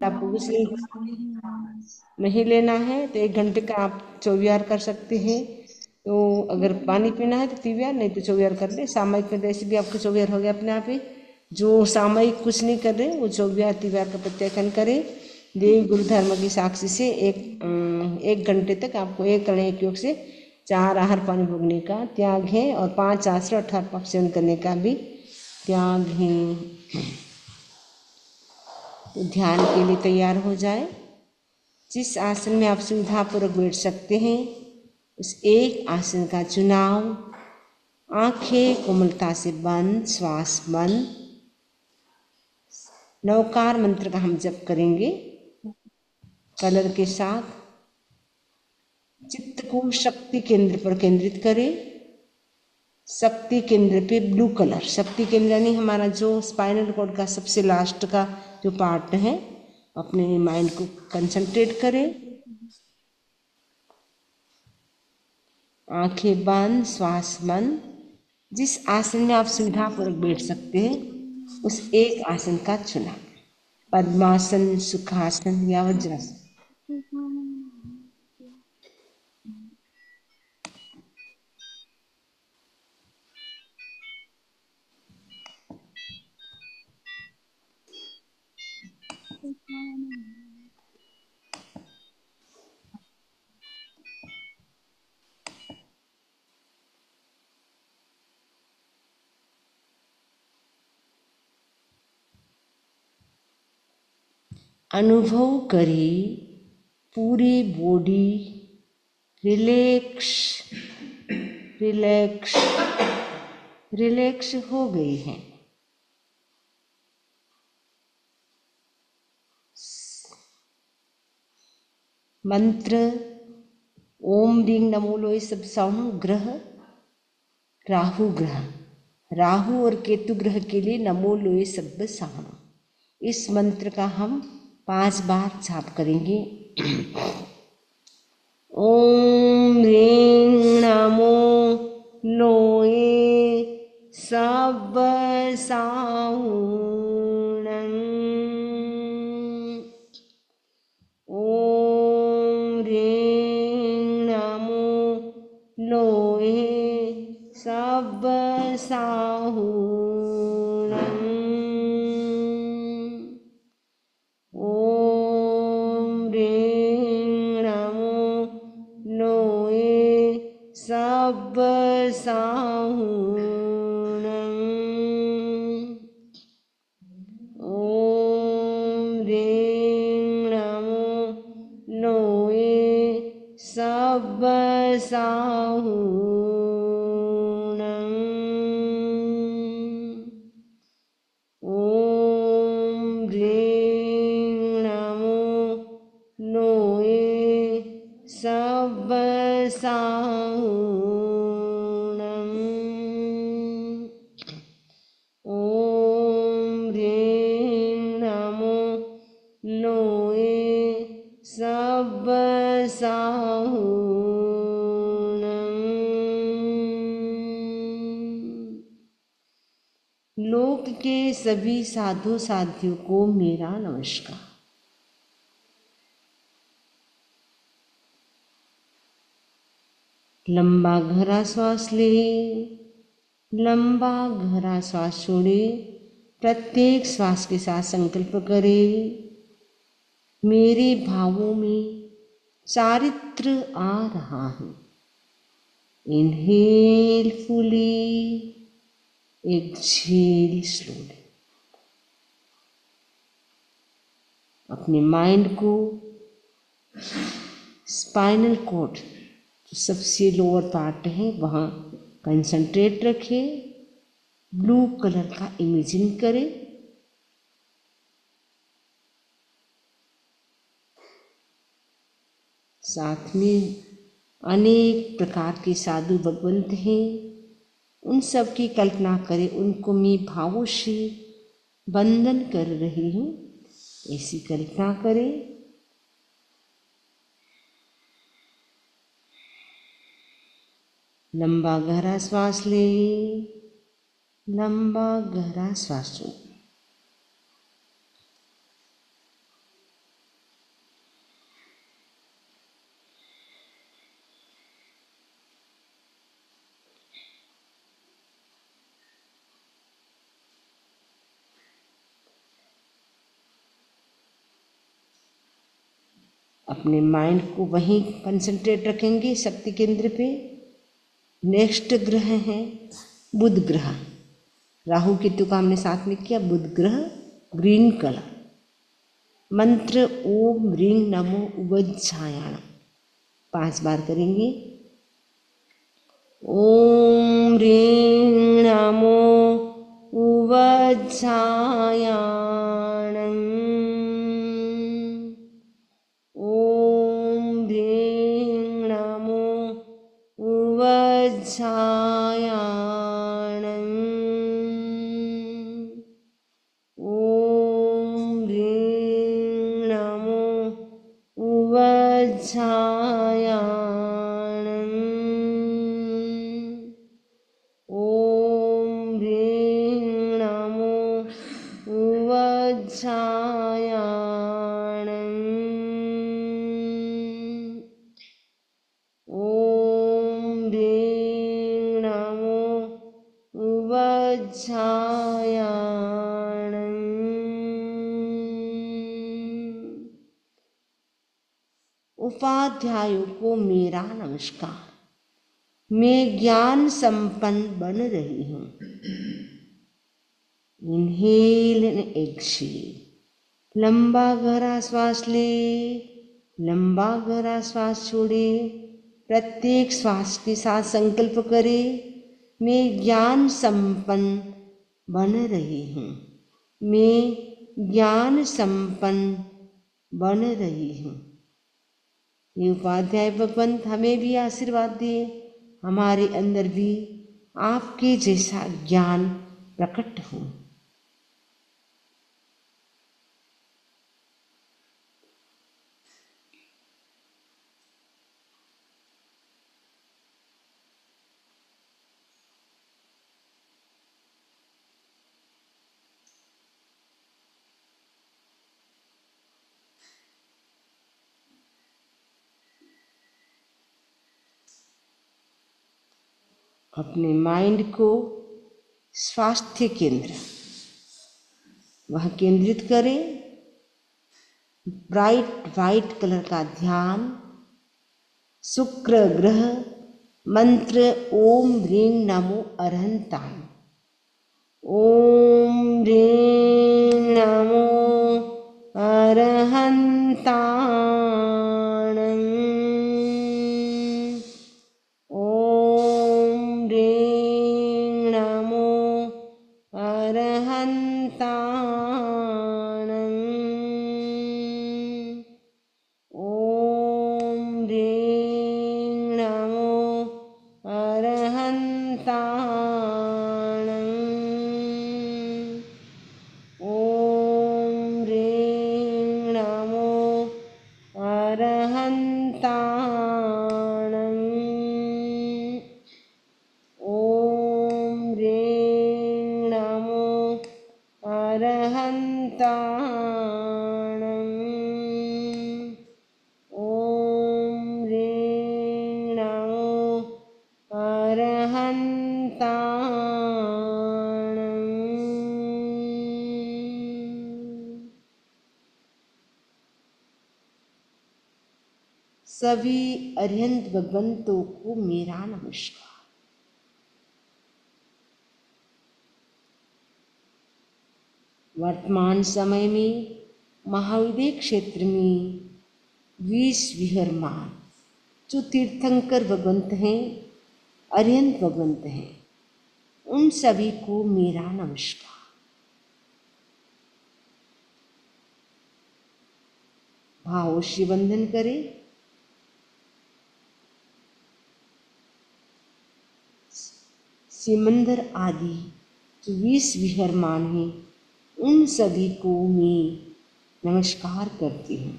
आपको कुछ नहीं लेना है तो 1 घंटे का आप 24 कर सकते हैं। तो अगर पानी पीना है तो 3 नहीं तो 24 कर ले। सामयिक में ऐसे भी आपको 24 हो गया अपने आप ही। जो सामयिक कुछ नहीं कर रहे वो 24 का प्रत्याख्यान करें। देव गुरु धर्म की साक्षी से 1 घंटे तक आपको एक कर्ण एक योग से 4 आहार पानी भोगने का त्याग है और 5 आश्रय 18 पाक सेवन करने का भी त्याग है। तो ध्यान के लिए तैयार हो जाए। जिस आसन में आप सुविधापूर्वक बैठ सकते हैं उस एक आसन का चुनाव। आंखें कोमलता से बंद, श्वास बंद। नवकार मंत्र का हम जप करेंगे कलर के साथ। चित्त को शक्ति केंद्र पर केंद्रित करें। शक्ति केंद्र पे ब्लू कलर, शक्ति केंद्र यानी हमारा जो स्पाइनल कॉर्ड का सबसे लास्ट का जो पार्ट है, अपने माइंड को कंसंट्रेट करें। आंखें बंद, श्वास बंद। जिस आसन में आप सुविधापूर्वक बैठ सकते हैं उस एक आसन का चुनाव। पद्मासन, सुखासन या वज्रासन। अनुभव करें पूरी बॉडी रिलैक्स रिलैक्स रिलैक्स हो गई है। मंत्र ओम ह्रीं नमो लोय सब साउंड। ग्रह राहु ग्रह, राहु और केतु ग्रह के लिए नमो लोय सब साउंड। इस मंत्र का हम 5 बार जाप करेंगे। ओम ह्रीं नमो लोए सब साहुणं। ओम ह्रीं नमो लोए सब साहुणं। ओम ह्रीं नमो लोए सब साहुणं। ओम ह्रीं नमो लोए सब साहुणं। ओम ह्रीं नमो लोए सब साहुणं। ओम ह्रीं नमो लोए सब साहुणं। लोक के सभी साधु साधियों को मेरा नमस्कार। लंबा गहरा श्वास ले, लंबा गहरा श्वास छोड़े। प्रत्येक श्वास के साथ संकल्प करें मेरे भावों में चारित्र आ रहा है। Inhale fully, exhale slowly. अपने माइंड को स्पाइनल कॉर्ड जो सबसे लोअर पार्ट है वहाँ कंसंट्रेट रखें। ब्लू कलर का इमेजिन करें। साथ में अनेक प्रकार के साधु भगवंत हैं, उन सब की कल्पना करें। उनको मैं भावों से वंदन कर रही हूँ, ऐसी कल्पना करें। लंबा गहरा श्वास ले, लंबा गहरा श्वास छोड़। अपने माइंड को वहीं कंसंट्रेट रखेंगे, शक्ति केंद्र पे। नेक्स्ट ग्रह है बुध ग्रह। राहु केतु का हमने साथ में किया। बुध ग्रह ग्रीन कलर। मंत्र ओम ह्रीं नमो उवज्झायाण 5 बार करेंगे। ओम ह्रीं नमो उवज्झायाण। ओम ह्रीं नमो उवज्झायाण। ओम ह्रीं नमो उवज्झायाण। ओम ह्रीं नमो उवज्झायाण। ओम ह्रीं नमो उवज्झायाण। उपाध्यायों को मेरा नमस्कार। मैं ज्ञान संपन्न बन रही हूँ। Inhale and exhale. लंबा गहरा श्वास ले, लंबा गहरा श्वास छोड़े। प्रत्येक श्वास के साथ संकल्प करें, मैं ज्ञान संपन्न बन रही हूँ। मैं ज्ञान संपन्न बन रही हूँ। ये उपाध्याय भगवंत हमें भी आशीर्वाद दिए, हमारे अंदर भी आपके जैसा ज्ञान प्रकट हो। अपने माइंड को स्वास्थ्य केंद्र वह केंद्रित करें। ब्राइट वाइट कलर का ध्यान। शुक्र ग्रह। मंत्र ओम ह्रीं नमो अरहंताय। ओम ह्रीं नमो अरहंताय। ओम ह्रीं नमो अरहंताय। ओम ह्रीं नमो अरहंताय। ओम ह्रीं नमो अरहंताय। ओम ह्रीं नमो अरहंताय। ओम ह्रीं नमो अरहंताय। सभी अरिहंत भगवंतों को मेरा नमस्कार। वर्तमान समय में महाविद्य क्षेत्र में 20 विहरमान जो तीर्थंकर भगवंत हैं, अरिहंत भगवंत हैं, उन सभी को मेरा नमस्कार। भावों से वंदन करें। सिमंदर आदि जो 20 विहरमान हैं, उन सभी को मैं नमस्कार करती हूँ।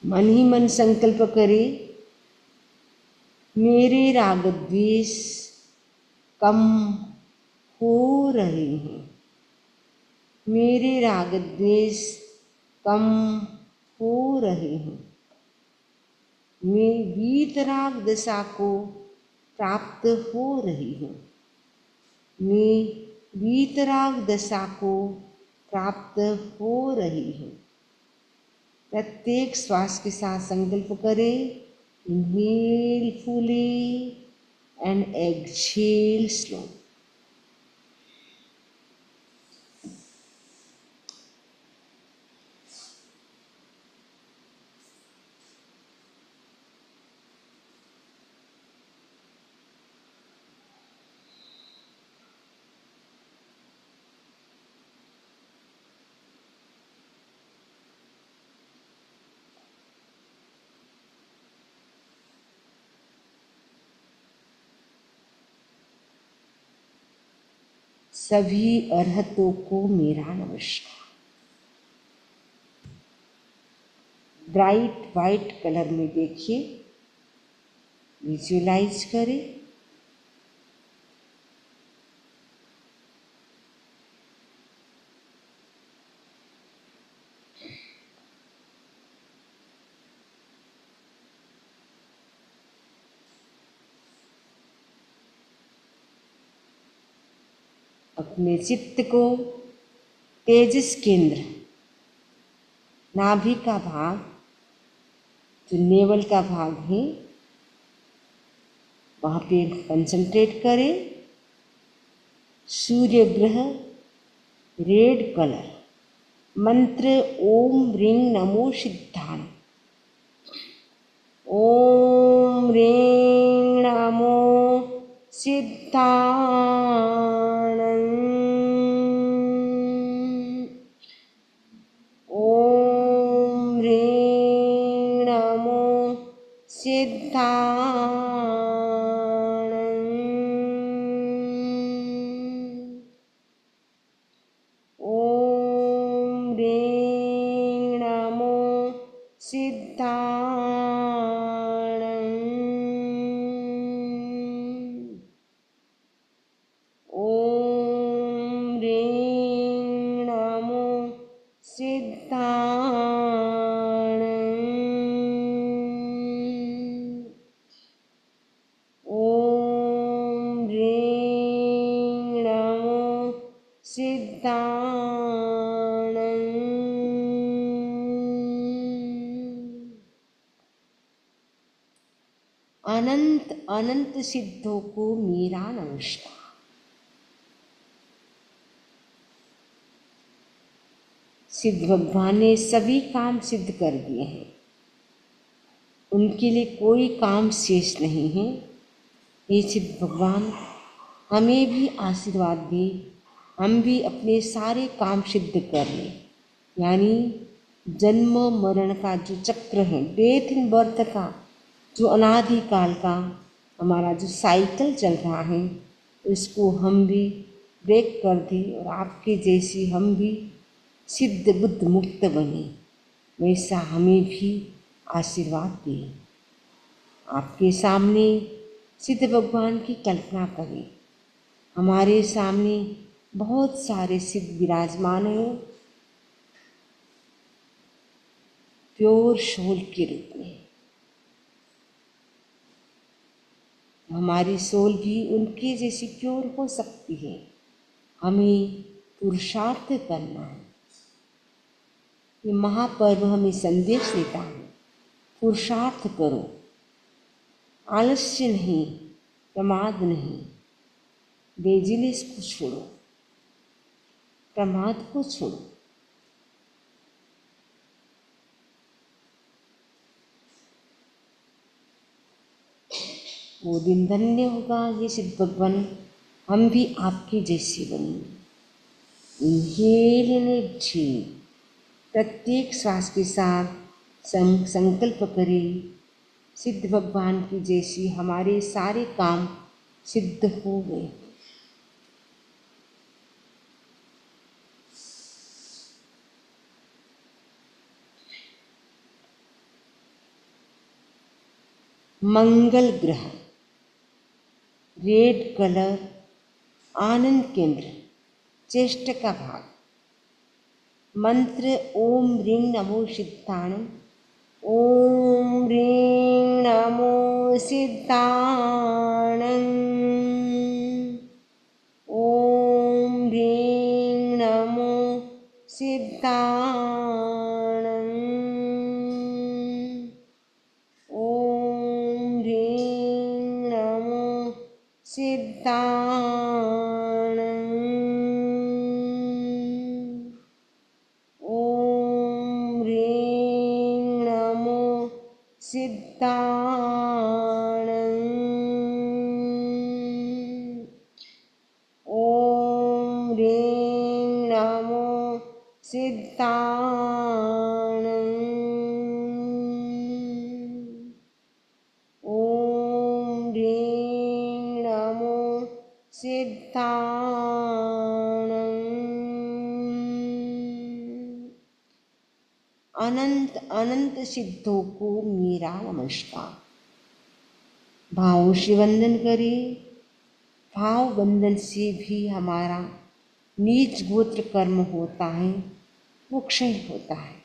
मन ही मन संकल्प करें, मेरे राग द्वेष कम हो रहे हैं। मेरे राग द्वेष कम हो रहे हैं। मैं वीतराग दशा को प्राप्त हो रही हूँ। मैं वीतराग दशा को प्राप्त हो रही हूँ। प्रत्येक श्वास के साथ संकल्प करें, inhale fully and exhale slow. सभी अरहतों को मेरा नमस्कार। ब्राइट वाइट कलर में देखिए, विजुअलाइज करें। अपने चित्त को तेजस केंद्र, नाभि का भाग जो नेवल का भाग है, वहाँ पे कंसंट्रेट करें। सूर्य ग्रह रेड कलर, मंत्र ओम ह्रीं नमो सिद्धाय। ओम ह्रीं नमो सिद्धाय। ओम ह्रीं नमो सिद्धाय। ओम ह्रीं नमो सिद्धाय। ओम ह्रीं नमो सिद्धाय। ओम ह्रीं नमो सिद्धाय। अनंत अनंत सिद्धों को मेरा नमस्कार। सिद्ध भगवान ने सभी काम सिद्ध कर दिए हैं, उनके लिए कोई काम शेष नहीं है। ये सिद्ध भगवान हमें भी आशीर्वाद दे, हम भी अपने सारे काम सिद्ध कर लें। यानी जन्म मरण का जो चक्र है, डेथ इन बर्थ का जो अनादिकाल का हमारा जो साइकिल चल रहा है, उसको हम भी ब्रेक कर दें और आपके जैसी हम भी सिद्ध बुद्ध मुक्त बने, वैसा हमें भी आशीर्वाद दें। आपके सामने सिद्ध भगवान की कल्पना करें। हमारे सामने बहुत सारे सिद्ध विराजमान हैं, प्योर सोल के रूप में। हमारी सोल भी उनकी जैसी प्योर हो सकती है। हमें पुरुषार्थ करना है। ये महापर्व हमें संदेश देता है, पुरुषार्थ करो, आलस्य नहीं, प्रमाद नहीं, बेजिलिस को छोड़ो, प्रमाद को छोड़ो। वो दिन धन्य होगा ये सिद्ध भगवान, हम भी आपके जैसे बने। इनहेल एंड एक्सहेल, प्रत्येक श्वास के साथ संकल्प करें, सिद्ध भगवान की जैसी हमारे सारे काम सिद्ध हो गए। मंगल ग्रह रेड कलर, आनंद केंद्र, चेष्ट का भाग, मंत्र ओम ह्रीं नमो सिद्धाय। ओम ह्रीं सिद्धाणं ॐ ह्रीं नमो सिद्धाणं ॐ ह्रीं नमो सिद्धाणं ॐ ह्रीं नमो सिद्धाणं ॐ ह्रीं नमो सिद्धाणं ॐ ह्रीं नमो सिद्धाणं अनंत अनंत सिद्धों को मेरा नमस्कार। भावों से वंदन करें। भाव बंधन से भी हमारा नीच गोत्र कर्म होता है, वो क्षय होता है।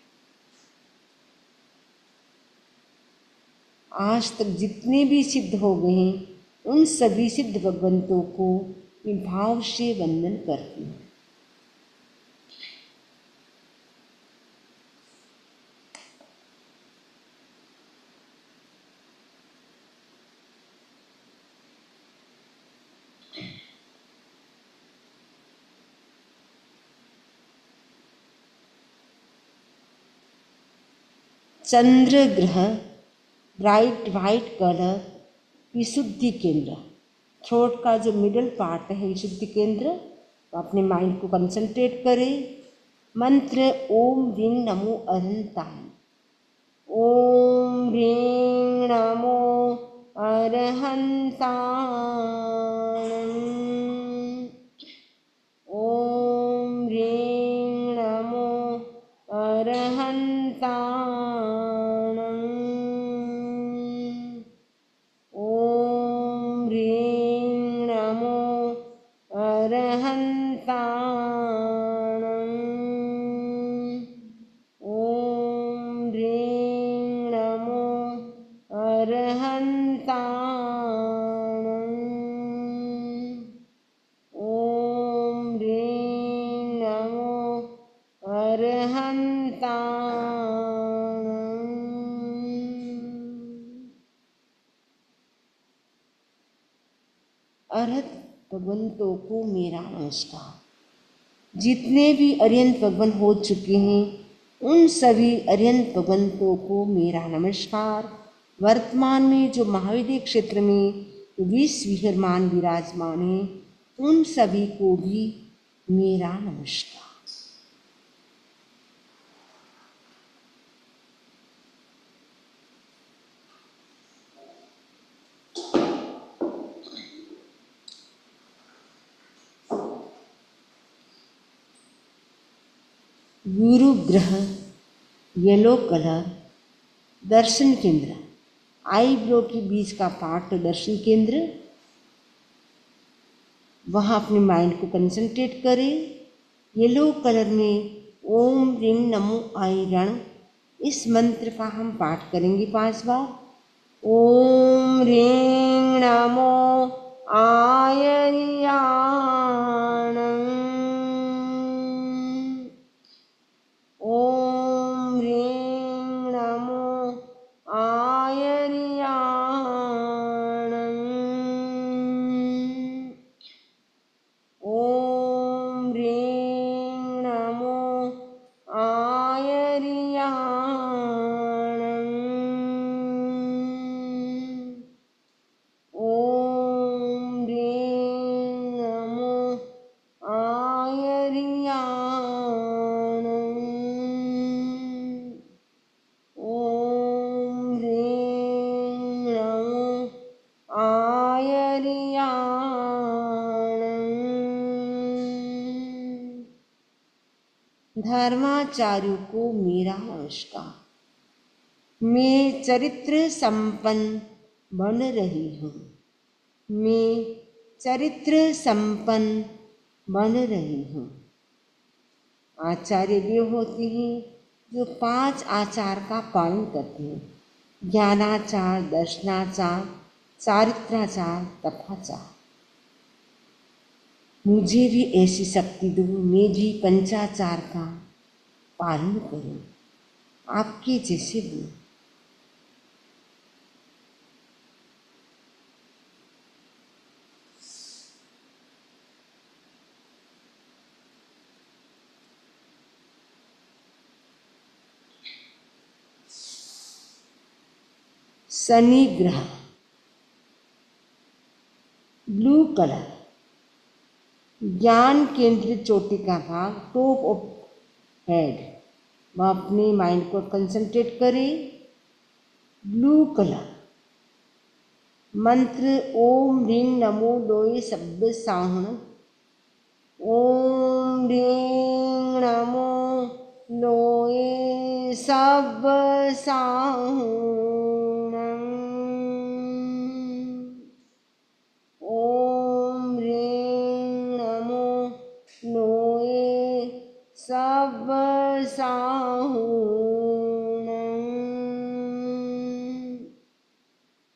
आज तक जितने भी सिद्ध हो गए हैं उन सभी सिद्ध भगवंतों को मैं भाव से वंदन करती हूँ। चंद्र ग्रह ब्राइट वाइट कलर विशुद्धि केंद्र, थ्रोट का जो मिडल पार्ट है विशुद्धि केंद्र, तो अपने माइंड को कंसंट्रेट करें। मंत्र ओम ह्रीं नमो अरहंताय। ओम ह्रीं नमो अरहंताय। ओम ह्रीं नमो अरहंताय। ओम ह्रीं नमो अरहंताय। ओम ह्रीं नमो अरहंताय। ओम ह्रीं नमो अरहंताय। अरहत भगवंतों को मेरा नमस्कार। जितने भी अरिहंत भगवान हो चुके हैं उन सभी अरिहंत भगवंतों को मेरा नमस्कार। वर्तमान में जो महाविद्य क्षेत्र में 20 विहरमान विराजमान हैं उन सभी को भी मेरा नमस्कार। गुरु ग्रह येलो कलर दर्शन केंद्र, आईब्रो के बीच का पार्ट दर्शन केंद्र, वहाँ अपने माइंड को कंसंट्रेट करें। येलो कलर में ओम ह्रीं नमो आयरण, इस मंत्र का हम पाठ करेंगे 5 बार। ओम ह्रीं नमो आयर्याण। ओम ह्रीं नमो आयर्याण। ओम ह्रीं नमो आयर्याण। ओम ह्रीं नमो आयर्याण। ओम ह्रीं नमो आयर्याण। धर्माचार्यों को मेरा नमस्कार। मैं चरित्र संपन्न बन रही हूँ। मैं चरित्र संपन्न बन रही हूँ। आचार्य वे होते हैं जो 5 आचार का पालन करते हैं। ज्ञानाचार, दर्शनाचार, चारित्राचार, तपाचार। मुझे भी ऐसी शक्ति दो, मैं भी पंचाचार का पालन करूं, आपके जैसे हूँ। शनि ग्रह, ब्लू कलर, ज्ञान केंद्रित चोटी का भाग, टॉप ऑफ हेड। वह अपने माइंड को कंसंट्रेट करें। ब्लू कलर, मंत्र ओम ह्रीं नमो लोए सब्ब साहुण। ओम ह्रीं नमो लोए सब्ब साहुण। ओम ह्रीं नमो लोए सब्ब साहुण।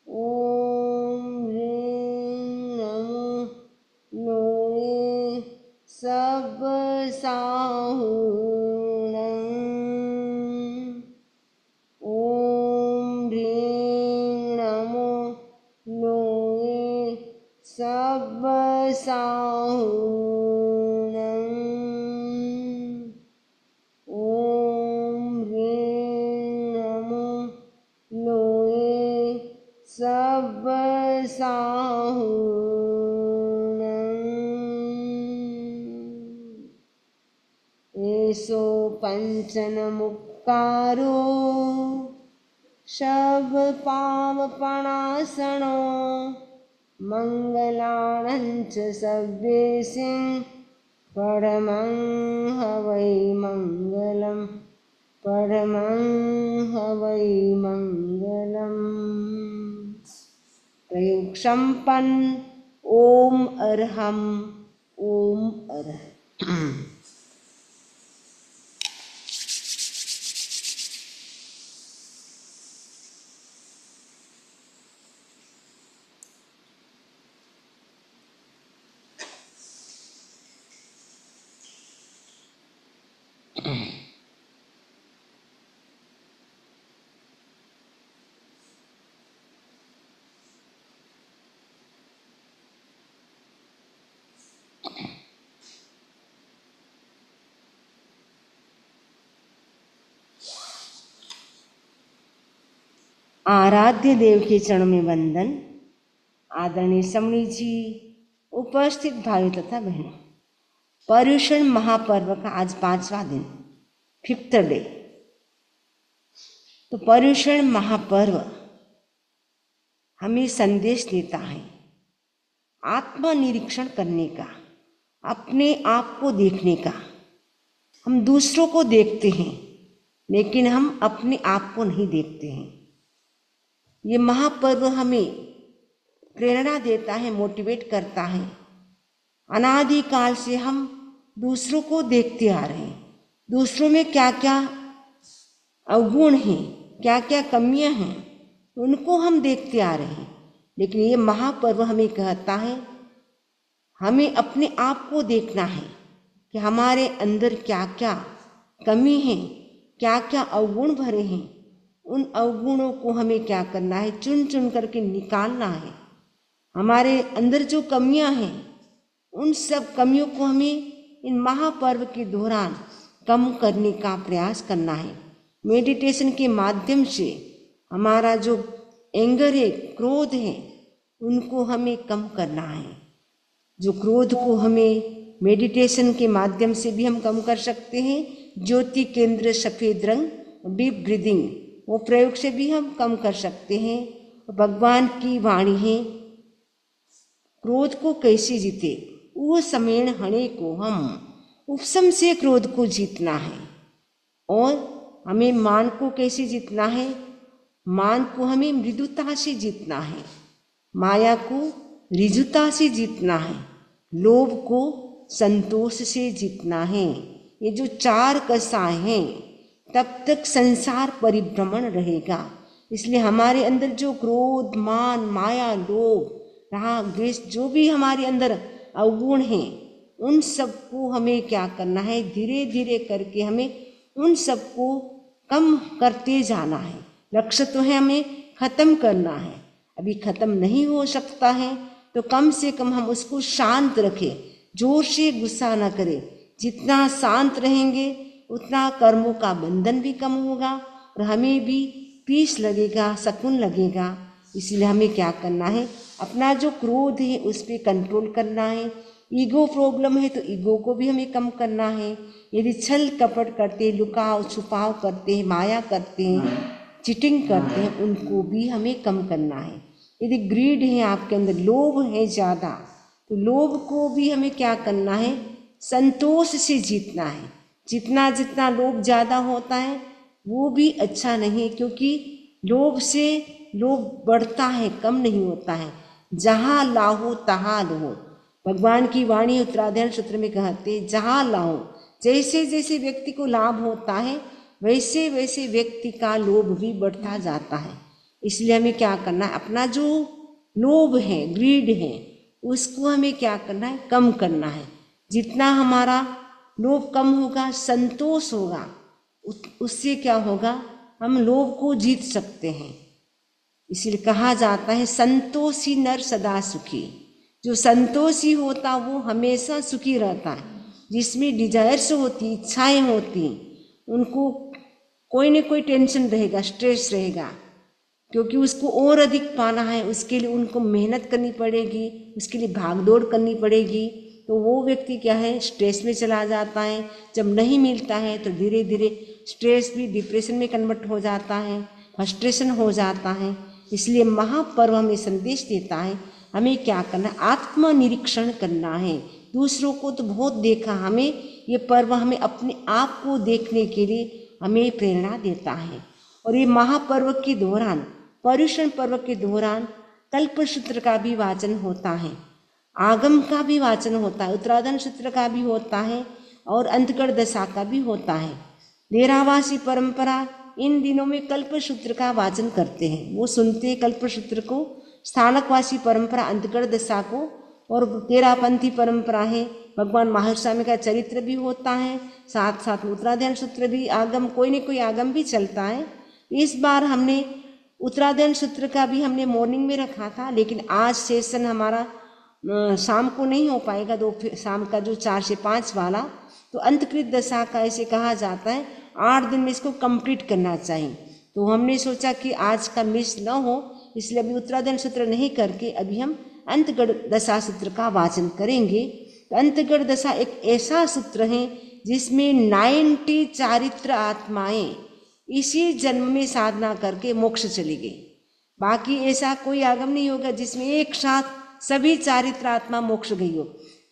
ओम ह्रीं नमो लोए सब्ब साहुण। ओम ह्रीं नमो लोए सब्ब साहुण। ओम ह्रीं नमो लोए सब्ब साहुण। एषो पंचनमुक्कारो शब पावपणासनो मंगलानंच सव्येसिं परमं हवै मंगलम्। परमं हवै मंगलम्। प्रयोग संपन्न। ओम अर्हम्। ओम अर्हम्। आराध्य देव के चरणों में वंदन। आदरणीय समणी जी, उपस्थित भाइयों तथा बहनों, पर्युषण महापर्व का आज 5वां दिन, 5th डे। तो पर्युषण महापर्व हमें संदेश देता है आत्मनिरीक्षण करने का, अपने आप को देखने का। हम दूसरों को देखते हैं लेकिन हम अपने आप को नहीं देखते हैं। ये महापर्व हमें प्रेरणा देता है, मोटिवेट करता है। अनादिकाल से हम दूसरों को देखते आ रहे हैं, दूसरों में क्या क्या अवगुण हैं, क्या क्या कमियां हैं, उनको हम देखते आ रहे हैं। लेकिन ये महापर्व हमें कहता है हमें अपने आप को देखना है कि हमारे अंदर क्या क्या कमी है, क्या क्या अवगुण भरे हैं। उन अवगुणों को हमें क्या करना है, चुन चुन करके निकालना है। हमारे अंदर जो कमियां हैं उन सब कमियों को हमें इन महापर्व के दौरान कम करने का प्रयास करना है। मेडिटेशन के माध्यम से हमारा जो एंगर है, क्रोध है, उनको हमें कम करना है। जो क्रोध को हमें मेडिटेशन के माध्यम से भी हम कम कर सकते हैं। ज्योति केंद्र सफेद रंग, डीप ब्रीदिंग, वो प्रयोग से भी हम कम कर सकते हैं। भगवान की वाणी है, क्रोध को कैसे जीते, वो समेण हणे को हम, उपशम से क्रोध को जीतना है। और हमें मान को कैसे जीतना है, मान को हमें मृदुता से जीतना है। माया को ऋजुता से जीतना है। लोभ को संतोष से जीतना है। ये जो 4 कषाय हैं, तब तक संसार परिभ्रमण रहेगा। इसलिए हमारे अंदर जो क्रोध, मान, माया, लोभ, राग, द्वेष, जो भी हमारे अंदर अवगुण हैं, उन सबको हमें क्या करना है, धीरे धीरे करके हमें उन सबको कम करते जाना है। लक्ष्य तो है हमें खत्म करना है। अभी खत्म नहीं हो सकता है तो कम से कम हम उसको शांत रखें, जोर से गुस्सा न करें। जितना शांत रहेंगे उतना कर्मों का बंधन भी कम होगा और हमें भी पीस लगेगा, सुकून लगेगा। इसलिए हमें क्या करना है, अपना जो क्रोध है उस पर कंट्रोल करना है। ईगो प्रॉब्लम है तो ईगो को भी हमें कम करना है। यदि छल कपट करते, लुकाव छुपाव करते हैं, माया करते हैं, चीटिंग करते हैं, उनको भी हमें कम करना है। यदि ग्रीड है आपके अंदर, लोभ है ज़्यादा, तो लोभ को भी हमें क्या करना है, संतोष से जीतना है। जितना जितना लोभ ज़्यादा होता है वो भी अच्छा नहीं, क्योंकि लोभ से लोभ बढ़ता है, कम नहीं होता है। जहाँ लाहो तहाँ लो, भगवान की वाणी उत्तराधायन सूत्र में कहते, जहाँ लाहो, जैसे जैसे व्यक्ति को लाभ होता है वैसे वैसे व्यक्ति का लोभ भी बढ़ता जाता है। इसलिए हमें क्या करना है, अपना जो लोभ है, ग्रीड है, उसको हमें क्या करना है, कम करना है। जितना हमारा लोभ कम होगा, संतोष होगा, उससे क्या होगा, हम लोभ को जीत सकते हैं। इसीलिए कहा जाता है संतोषी नर सदा सुखी। जो संतोषी होता वो हमेशा सुखी रहता है। जिसमें डिजायर्स होती, इच्छाएं होती, उनको कोई न कोई टेंशन रहेगा, स्ट्रेस रहेगा, क्योंकि उसको और अधिक पाना है। उसके लिए उनको मेहनत करनी पड़ेगी, उसके लिए भागदौड़ करनी पड़ेगी। तो वो व्यक्ति क्या है, स्ट्रेस में चला जाता है। जब नहीं मिलता है तो धीरे धीरे स्ट्रेस भी डिप्रेशन में कन्वर्ट हो जाता है, फ्रस्ट्रेशन हो जाता है। इसलिए महापर्व हमें संदेश देता है, हमें क्या करना है, आत्मनिरीक्षण करना है। दूसरों को तो बहुत देखा, हमें ये पर्व हमें अपने आप को देखने के लिए हमें प्रेरणा देता है। और ये महापर्व के दौरान, पर्युषण पर्व के दौरान कल्पसूत्र का भी वाचन होता है, आगम का भी वाचन होता है, उत्तराधायन सूत्र का भी होता है और अंतकड़ दशा का भी होता है। देरावासी परंपरा इन दिनों में कल्पसूत्र का वाचन करते हैं, वो सुनते हैं कल्पसूत्र को। स्थानकवासी परंपरा अंतकड़ दशा को, और तेरापंथी परंपरा है, भगवान माहिर स्वामी का चरित्र भी होता है, साथ साथ उत्तराधायन सूत्र भी, आगम, कोई न कोई आगम भी चलता है। इस बार हमने उत्तराधायन सूत्र का भी हमने मॉर्निंग में रखा था, लेकिन आज सेशन हमारा शाम को नहीं हो पाएगा, शाम का जो 4 से 5 वाला। तो अंतकृत दशा का ऐसे कहा जाता है 8 दिन में इसको कंप्लीट करना चाहिए। तो हमने सोचा कि आज का मिस न हो, इसलिए अभी उत्तराधायन सूत्र नहीं करके अभी हम अंतगढ़ दशा सूत्र का वाचन करेंगे। तो अंतगढ़ दशा एक ऐसा सूत्र है जिसमें 90 चारित्र आत्माएं इसी जन्म में साधना करके मोक्ष चली गई। बाकी ऐसा कोई आगम नहीं होगा जिसमें एक साथ सभी चारित्र आत्मा मोक्ष गई हो।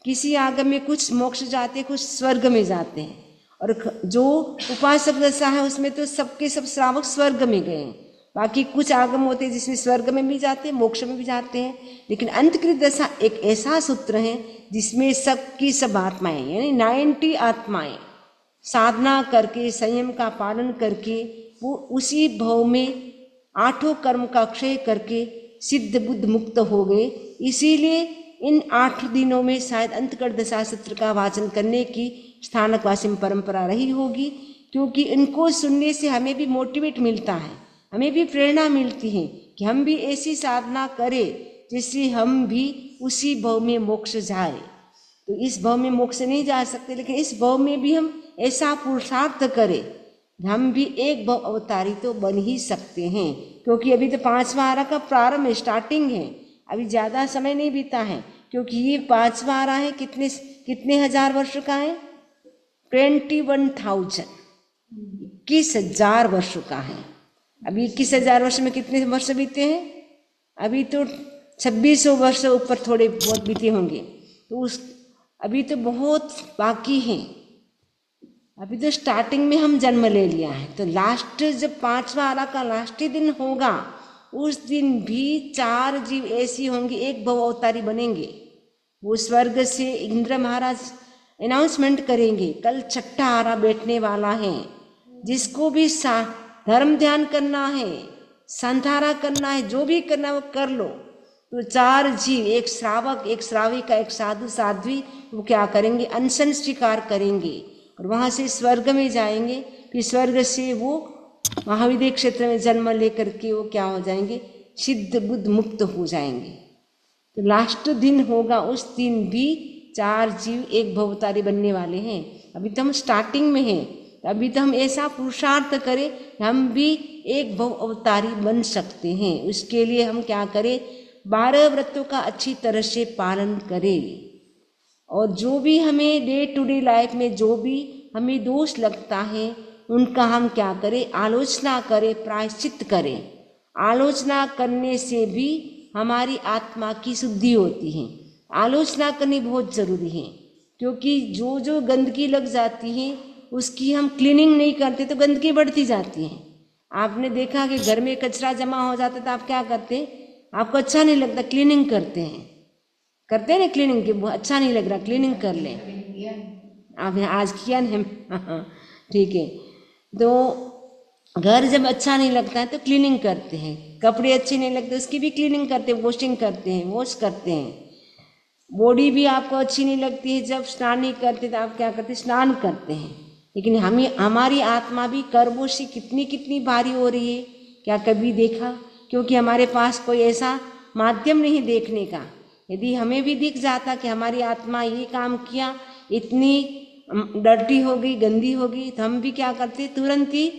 किसी आगम में कुछ मोक्ष जाते, कुछ स्वर्ग में जाते हैं, और जो उपासक दशा है उसमें तो सबके सब श्रावक स्वर्ग में गए हैं। बाकी कुछ आगम होते हैं जिसमें स्वर्ग में भी जाते हैं, मोक्ष में भी जाते हैं। लेकिन अंतकृत दशा एक ऐसा सूत्र है जिसमें सबकी सब आत्माएं, यानी 90 आत्माएं साधना करके, संयम का पालन करके वो उसी भव में 8 कर्म का क्षय करके सिद्ध बुद्ध मुक्त हो गए। इसीलिए इन 8 दिनों में शायद अंतकड़ दशा सूत्र का वाचन करने की स्थानकवासी में परंपरा रही होगी, क्योंकि इनको सुनने से हमें भी मोटिवेट मिलता है, हमें भी प्रेरणा मिलती है कि हम भी ऐसी साधना करें जिससे हम भी उसी भव में मोक्ष जाए। तो इस भव में मोक्ष नहीं जा सकते, लेकिन इस भव में भी हम ऐसा पुरुषार्थ करें, हम भी एक भव अवतारी तो बन ही सकते हैं। क्योंकि अभी तो 5वां आरा का प्रारंभ है, स्टार्टिंग है, अभी ज़्यादा समय नहीं बीता है। क्योंकि ये 5वां आरा है, कितने हजार वर्ष का है, 21,000, 21,000 वर्षों का है। अभी 21,000 वर्ष में कितने वर्ष बीते हैं, अभी तो 2600 वर्ष ऊपर थोड़े बहुत बीते होंगे। तो अभी तो बहुत बाकी है, अभी तो स्टार्टिंग में हम जन्म ले लिया है। तो लास्ट जब 5वां आरा का लास्ट ही दिन होगा, उस दिन भी 4 जीव ऐसी होंगे, एक भव अवतारी बनेंगे। वो स्वर्ग से इंद्र महाराज अनाउंसमेंट करेंगे, कल 6ठा आरा बैठने वाला है, जिसको भी धर्म ध्यान करना है, संधारा करना है, जो भी करना है वो कर लो। तो 4 जीव, एक श्रावक, एक श्राविका, एक साधु साध्वी, वो क्या करेंगे, अनशन स्वीकार करेंगे और वहाँ से स्वर्ग में जाएंगे। फिर स्वर्ग से वो महाविद्य क्षेत्र में जन्म लेकर के वो क्या हो जाएंगे, सिद्ध बुद्ध मुक्त हो जाएंगे। तो लास्ट दिन होगा, उस दिन भी 4 जीव एक भवतारी बनने वाले हैं। अभी तो हम स्टार्टिंग में हैं, अभी तो हम ऐसा पुरुषार्थ करें, हम भी एक भव अवतारी बन सकते हैं। उसके लिए हम क्या करें, 12 व्रतों का अच्छी तरह से पालन करें और जो भी हमें डे टू डे लाइफ में जो भी हमें दोष लगता है उनका हम क्या करें, आलोचना करें, प्रायश्चित करें। आलोचना करने से भी हमारी आत्मा की शुद्धि होती है। आलोचना करनी बहुत ज़रूरी है, क्योंकि जो जो गंदगी लग जाती है उसकी हम क्लीनिंग नहीं करते तो गंदगी बढ़ती जाती है। आपने देखा कि घर में कचरा जमा हो जाता है तो आप क्या करते हैं, आपको अच्छा नहीं लगता, क्लीनिंग करते हैं ना, क्लीनिंग की अच्छा नहीं लग रहा, क्लीनिंग कर लें। आपने आज किया नहीं, ठीक है। तो घर जब अच्छा नहीं लगता है तो क्लीनिंग करते हैं, कपड़े अच्छे नहीं लगते उसकी भी क्लीनिंग करते हैं, वॉशिंग करते हैं, वॉश करते हैं। बॉडी भी आपको अच्छी नहीं लगती है, जब स्नान नहीं करते तो आप क्या करते हैं, स्नान करते हैं। लेकिन हमारी आत्मा भी कर्मों से कितनी कितनी भारी हो रही है, क्या कभी देखा? क्योंकि हमारे पास कोई ऐसा माध्यम नहीं देखने का। यदि हमें भी दिख जाता कि हमारी आत्मा ये काम किया, इतनी डर्टी हो गई, गंदी हो गई, तो हम भी क्या करते, तुरंत ही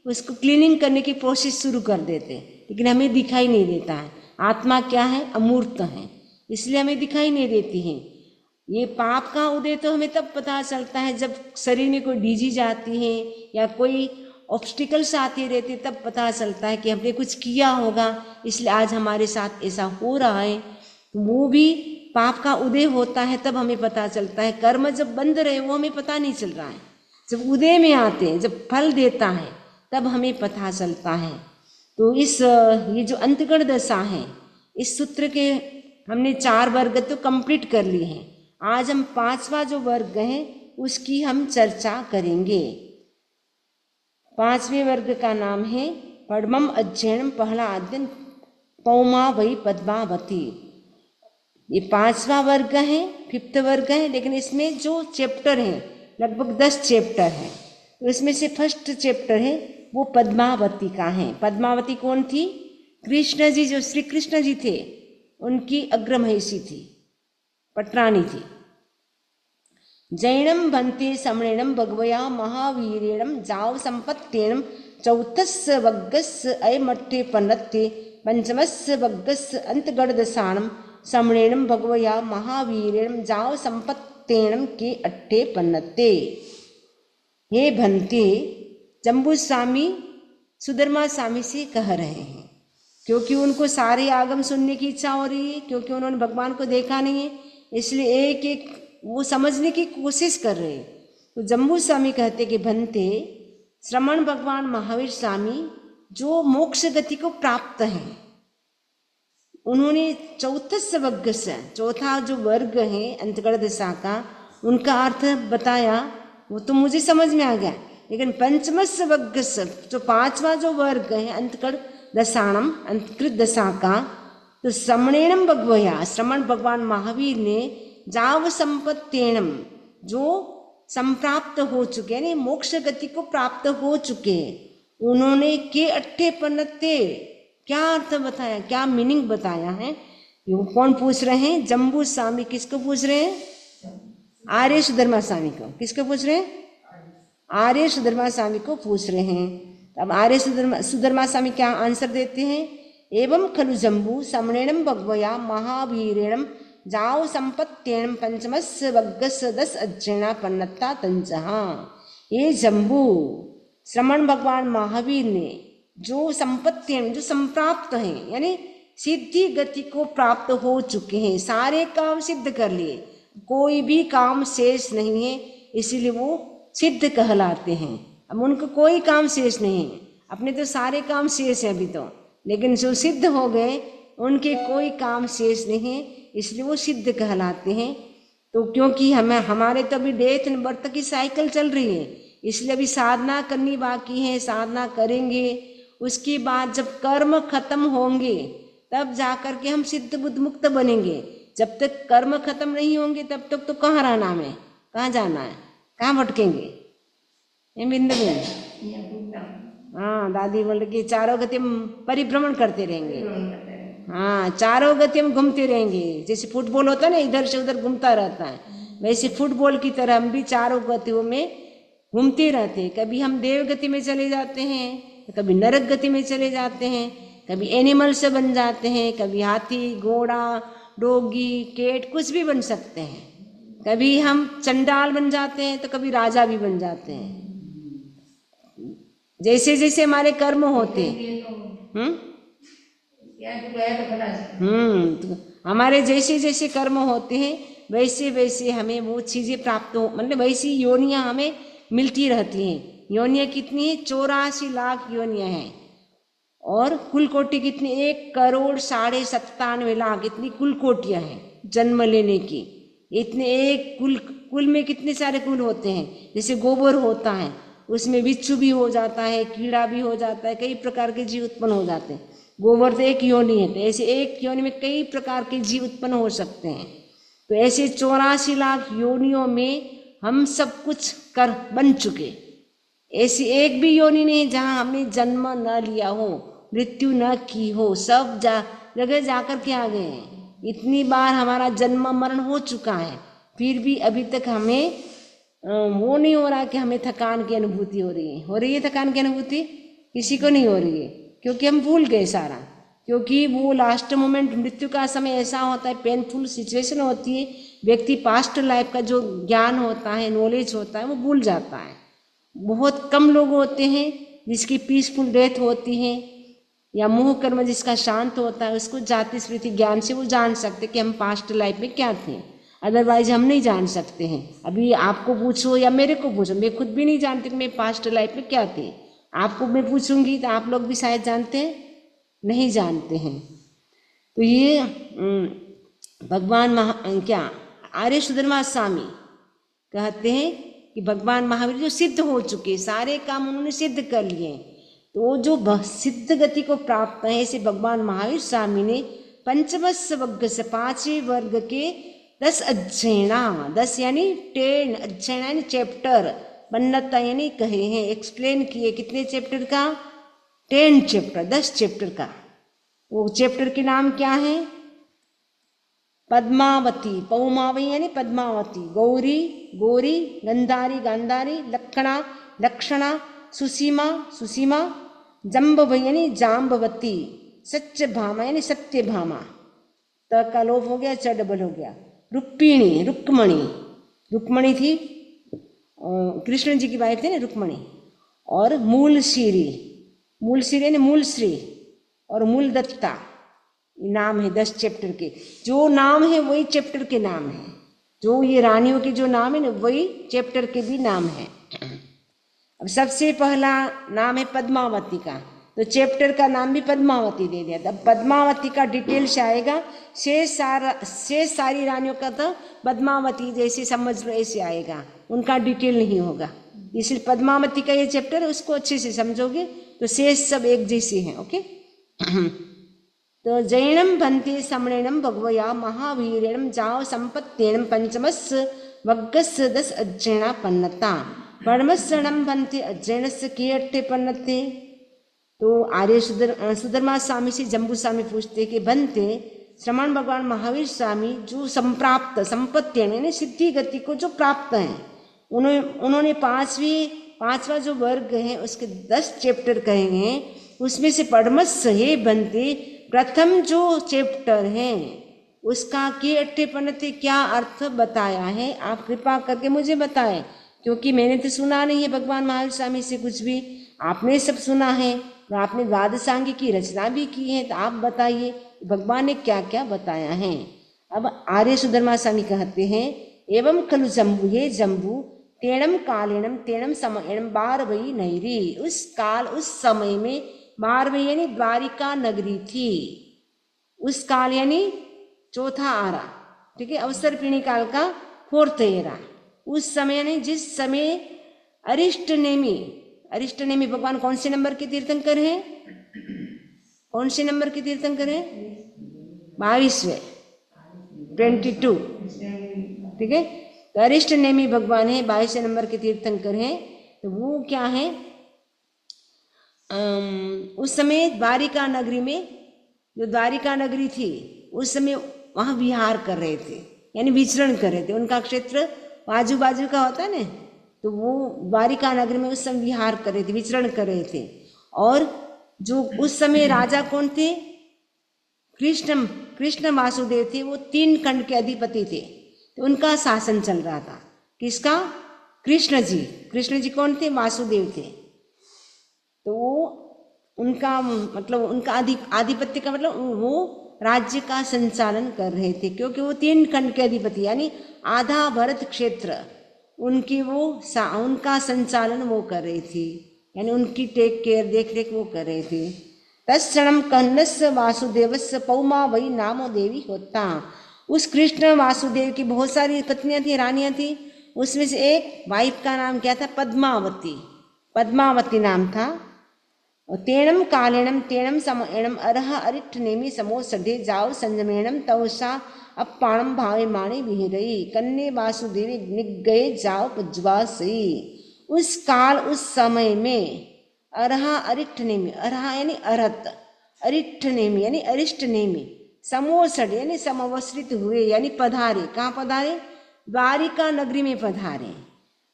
उसको क्लीनिंग करने की प्रोसेस शुरू कर देते। लेकिन हमें दिखाई नहीं देता है। आत्मा क्या है, अमूर्त है, इसलिए हमें दिखाई नहीं देती है। ये पाप का उदय तो हमें तब पता चलता है जब शरीर में कोई डिजीज आती है या कोई ऑब्स्टिकल्स आते रहते, तब पता चलता है कि हमने कुछ किया होगा, इसलिए आज हमारे साथ ऐसा हो रहा है। वो भी पाप का उदय होता है तब हमें पता चलता है। कर्म जब बंद रहे वो हमें पता नहीं चल रहा है, जब उदय में आते हैं, जब फल देता है तब हमें पता चलता है। तो ये जो अंतगण दशा है, इस सूत्र के हमने 4 वर्ग तो कंप्लीट कर लिए हैं। आज हम 5वां जो वर्ग है उसकी हम चर्चा करेंगे। 5वें वर्ग का नाम है पद्मम अध्ययनम, पहला अध्ययन पौमा वही पद्मावती। ये 5वां वर्ग है, 5th वर्ग है, लेकिन इसमें जो चैप्टर हैं लगभग 10 चैप्टर हैं। तो इसमें से फर्स्ट चैप्टर है वो पद्मावती का है। पद्मावती कौन थी? कृष्ण जी, जो श्री कृष्ण जी थे उनकी अग्रमहिषी थी, पटरानी थी। जैनम भन्ते समणेनम भगवया महावीरेणम जाव संपत्तेनम चौथस्य वग्गस्य अयमट्ठे पन्नत्ते पंचमस्य वग्गस्य अंतगढ़दसाणम समणेनम भगवया महावीरेणम जाव संपत्तेनम के अट्ठे पन्नत्ते। हे भन्ते, जम्बू स्वामी सुधर्मा स्वामी से कह रहे हैं, क्योंकि उनको सारे आगम सुनने की इच्छा हो रही है, क्योंकि उन्होंने भगवान को देखा नहीं है, इसलिए एक एक वो समझने की कोशिश कर रहे हैं। तो जम्बू स्वामी कहते कि भन्ते, श्रमण भगवान महावीर स्वामी जो मोक्ष गति को प्राप्त हैं, उन्होंने चौथस्य वर्ग से, चौथा जो वर्ग है अंतगढ़ दशा का, उनका अर्थ बताया, वो तो मुझे समझ में आ गया। लेकिन पंचमस्य वर्ग से, जो 5वां जो वर्ग है अंतगढ़ दशाणम, अंतकृत दशा का, तो श्रमणेनम भगवया, श्रमण भगवान महावीर ने जाव संपत्तेनम, जो संप्राप्त हो चुके हैं, मोक्ष गति को प्राप्त हो चुके, उन्होंने के अट्ठे पन्नत्ते, क्या अर्थ बताया, क्या मीनिंग बताया है? ये कौन पूछ रहे हैं? जम्बू स्वामी। किसको पूछ रहे हैं? आर्य सुधर्मा स्वामी को। किसको पूछ रहे हैं? आर्य सुधर्मा स्वामी को पूछ रहे हैं। अब आर्य सुधर्मा स्वामी क्या आंसर देते हैं? एवं खलु जम्बू समणेनम भगवया महावीरेणम जाव संपत्तेनम पंचमस्य वग्गस्य 10 अज्ञाना पन्नत्ता तंजहा। ये जम्बू, श्रमण भगवान महावीर ने जो संपत्ति, जो संप्राप्त हैं, यानी सिद्धि गति को प्राप्त हो चुके हैं, सारे काम सिद्ध कर लिए, कोई भी काम शेष नहीं है, इसीलिए वो सिद्ध कहलाते हैं। अब उनको कोई काम शेष नहीं है, अपने तो सारे काम शेष है अभी तो, लेकिन जो सिद्ध हो गए उनके कोई काम शेष नहीं है, इसलिए वो सिद्ध कहलाते हैं। तो क्योंकि हमारे तो अभी डेथ एंड बर्थ की साइकिल चल रही है, इसलिए अभी साधना करनी बाकी है, साधना करेंगे उसके बाद जब कर्म खत्म होंगे तब जाकर के हम सिद्ध बुद्ध मुक्त बनेंगे। जब तक कर्म खत्म नहीं होंगे तब तक तो कहाँ रहना में, कहाँ जाना है, कहाँ भटकेंगे। ये बिंदु में हाँ दादी बोल रही कि चारों गति हम परिभ्रमण करते रहेंगे। हाँ चारों गति हम घूमते रहेंगे। जैसे फुटबॉल होता है ना, इधर से उधर घूमता रहता है, वैसे फुटबॉल की तरह हम भी चारों गतियों में घूमते रहते हैं। कभी हम देव गति में चले जाते हैं, कभी नरक गति में चले जाते हैं, कभी एनिमल से बन जाते हैं, कभी हाथी, घोड़ा, डोगी, केट, कुछ भी बन सकते हैं। कभी हम चंडाल बन जाते हैं तो कभी राजा भी बन जाते हैं, जैसे जैसे हमारे कर्म होते तो हमारे जैसे जैसे कर्म होते हैं वैसे वैसे हमें वो चीजें प्राप्त हो, मतलब वैसी योनियां हमें मिलती रहती हैं। योनियां कितनी है? 84 लाख योनियां हैं। और कुल कोटि कितनी? 1,97,97 इतनी कुल कोटियां हैं जन्म लेने की। इतने एक कुल में कितने सारे कुल होते हैं। जैसे गोबर होता है, उसमें बिच्छू भी हो जाता है, कीड़ा भी हो जाता है, कई प्रकार के जीव उत्पन्न हो जाते हैं। गोबर तो एक योनि है, तो ऐसे एक योनि में कई प्रकार के जीव उत्पन्न हो सकते हैं। तो ऐसे 84 लाख योनियों में हम सब कुछ कर बन चुके। ऐसी एक भी योनि नहीं जहाँ हमने जन्म न लिया हो, मृत्यु न की हो। सब जगह जाकर के आ गए हैं। इतनी बार हमारा जन्म मरण हो चुका है, फिर भी अभी तक हमें वो नहीं हो रहा कि हमें थकान की अनुभूति हो रही है। हो रही है थकान की अनुभूति? किसी को नहीं हो रही है, क्योंकि हम भूल गए सारा। क्योंकि वो लास्ट मोमेंट, मृत्यु का समय ऐसा होता है, पेनफुल सिचुएशन होती है, व्यक्ति पास्ट लाइफ का जो ज्ञान होता है, नॉलेज होता है, वो भूल जाता है। बहुत कम लोग होते हैं जिसकी पीसफुल डेथ होती है, या मोह कर्म जिसका शांत होता है, उसको जाति स्मृति ज्ञान से वो जान सकते कि हम पास्ट लाइफ में क्या थे। अदरवाइज हम नहीं जान सकते हैं। अभी आपको पूछो या मेरे को पूछो, मैं खुद भी नहीं जानती कि मैं पास्ट लाइफ में क्या थे। आपको मैं पूछूंगी तो आप लोग भी शायद जानते हैं, नहीं जानते हैं। तो ये भगवान क्या आर्य सुधर्मा स्वामी कहते हैं कि भगवान महावीर जो सिद्ध हो चुके, सारे काम उन्होंने सिद्ध कर लिए, तो जो सिद्ध गति को प्राप्त है, ऐसे भगवान महावीर स्वामी ने पंचमस वर्ग से 5वें वर्ग के 10 अध्ययना, 10 यानी 10 अध्ययन यानी चैप्टर, बन्नता यानी कहे हैं, एक्सप्लेन किए। कितने चैप्टर का? 10 चैप्टर, 10 चैप्टर का। वो चैप्टर के नाम क्या है? पद्मावती, पौमावती यानी पद्मावती, गौरी गौरी, गंधारी गांधारी, लक्षणा लक्षणा, सुसीमा सुसीमा, जम्बव यानी जाम्बवती, सच्च भामा यानी सत्य भामा, त का लोप हो गया, च डबल हो गया, रुक्मिणी रुक्मणी, रुक्मणी थी कृष्ण जी की वाइफ थी ना रुक्मणी, और मूल श्री, मूल श्री यानी मूल श्री, और मूल दत्ता नाम है 10 चैप्टर के। जो नाम है वही चैप्टर के नाम है, जो ये रानियों के जो नाम है ना वही चैप्टर के भी नाम है। अब सबसे पहला नाम है पद्मावती का, तो चैप्टर का नाम भी पद्मावती दे दिया। अब पद्मावती का डिटेल से आएगा, शेष सारी रानियों का तो पद्मावती जैसे समझ लो ऐसे आएगा, उनका डिटेल नहीं होगा। इसलिए पद्मावती का ये चैप्टर है, उसको अच्छे से समझोगे तो शेष सब एक जैसे हैं। ओके तो जैनम भन्ते समणेनम भगवया महावीरेणम जाव संपत्तेनम पंचमस् वग्गस् 10 अध्ययना पन्नता परमस्रणम भन्ते अध्ययनस्य कीर्ते पन्नते। तो आर्य सुधर्मा स्वामी से जम्बू स्वामी पूछते कि बनते श्रमण भगवान महावीर स्वामी जो संप्राप्त संपत्ति यानी सिद्धि गति को जो प्राप्त है, उन्होंने पांचवा जो वर्ग है उसके 10 चैप्टर कहे हैं। उसमें से परमस्स हे बनते प्रथम जो चैप्टर है उसका के अट्ठेपनते क्या अर्थ बताया है, आप कृपा करके मुझे बताएं, क्योंकि मैंने तो सुना नहीं है भगवान महावीर स्वामी से कुछ भी। आपने सब सुना है और आपने द्वादशांगी की रचना भी की है, तो आप बताइए भगवान ने क्या क्या बताया है। अब आर्य सुधर्मा स्वामी कहते हैं एवं खलु जम्बू, हे जम्बू, तेणम कालेणम तेणम समयणम बारवई नैरी, उस काल उस समय में बारवई यानी द्वारिका नगरी थी, उस काल यानी चौथा आरा, ठीक है, अवसर पीढ़ी काल का 4th एरा, उस समय यानी जिस समय अरिष्ट नेमी भगवान कौन से नंबर के तीर्थंकर हैं? कौन से नंबर के तीर्थंकर हैं? 22वें, 22, ठीक है। तो अरिष्ट नेमी भगवान है, 22वें नंबर के तीर्थंकर हैं। तो वो क्या है, उस समय द्वारिका नगरी में, जो द्वारिका नगरी थी उस समय वहाँ विहार कर रहे थे, यानी विचरण कर रहे थे। उनका क्षेत्र बाजू बाजू का होता है ना, तो वो द्वारिका नगरी में उस समय विहार कर रहे थे, विचरण कर रहे थे। और जो उस समय राजा कौन थे, कृष्ण वासुदेव थे, वो 3 खंड के अधिपति थे। तो उनका शासन चल रहा था। किसका? कृष्ण जी कौन थे? वासुदेव थे। तो वो उनका मतलब, उनका आधिपत्य का मतलब वो राज्य का संचालन कर रहे थे, क्योंकि वो 3 खंड के अधिपति, यानी आधा भरत क्षेत्र उनकी उनका संचालन वो कर रही थी, यानी उनकी टेक केयर, देख रेख वो कर रहे थे। तत्क्षणम कन्नस्य वासुदेवस्य पौमा वही नामो देवी होता। उस कृष्ण वासुदेव की बहुत सारी पत्नियां थी, रानियां थी। उसमें से एक वाइफ का नाम क्या था? पद्मावती नाम था। तेणम कालेणम तेणम समयणम अरह अरिठ नेमी समो सढ़े जाओ संजमेणम तवसा अपाणम भावे माणे विहरई कन्ने वासुदेवी निगये जाओ पुज्वा सई। उस काल, उस समय में अरहा अरिठ नेमी, अरहा यानी अरहत, अरिठ नेमी यानी अरिष्ट नेमी, समोसड यानी समवस्त्रित हुए, यानी पधारे। कहाँ पधारे? द्वारिका नगरी में पधारे।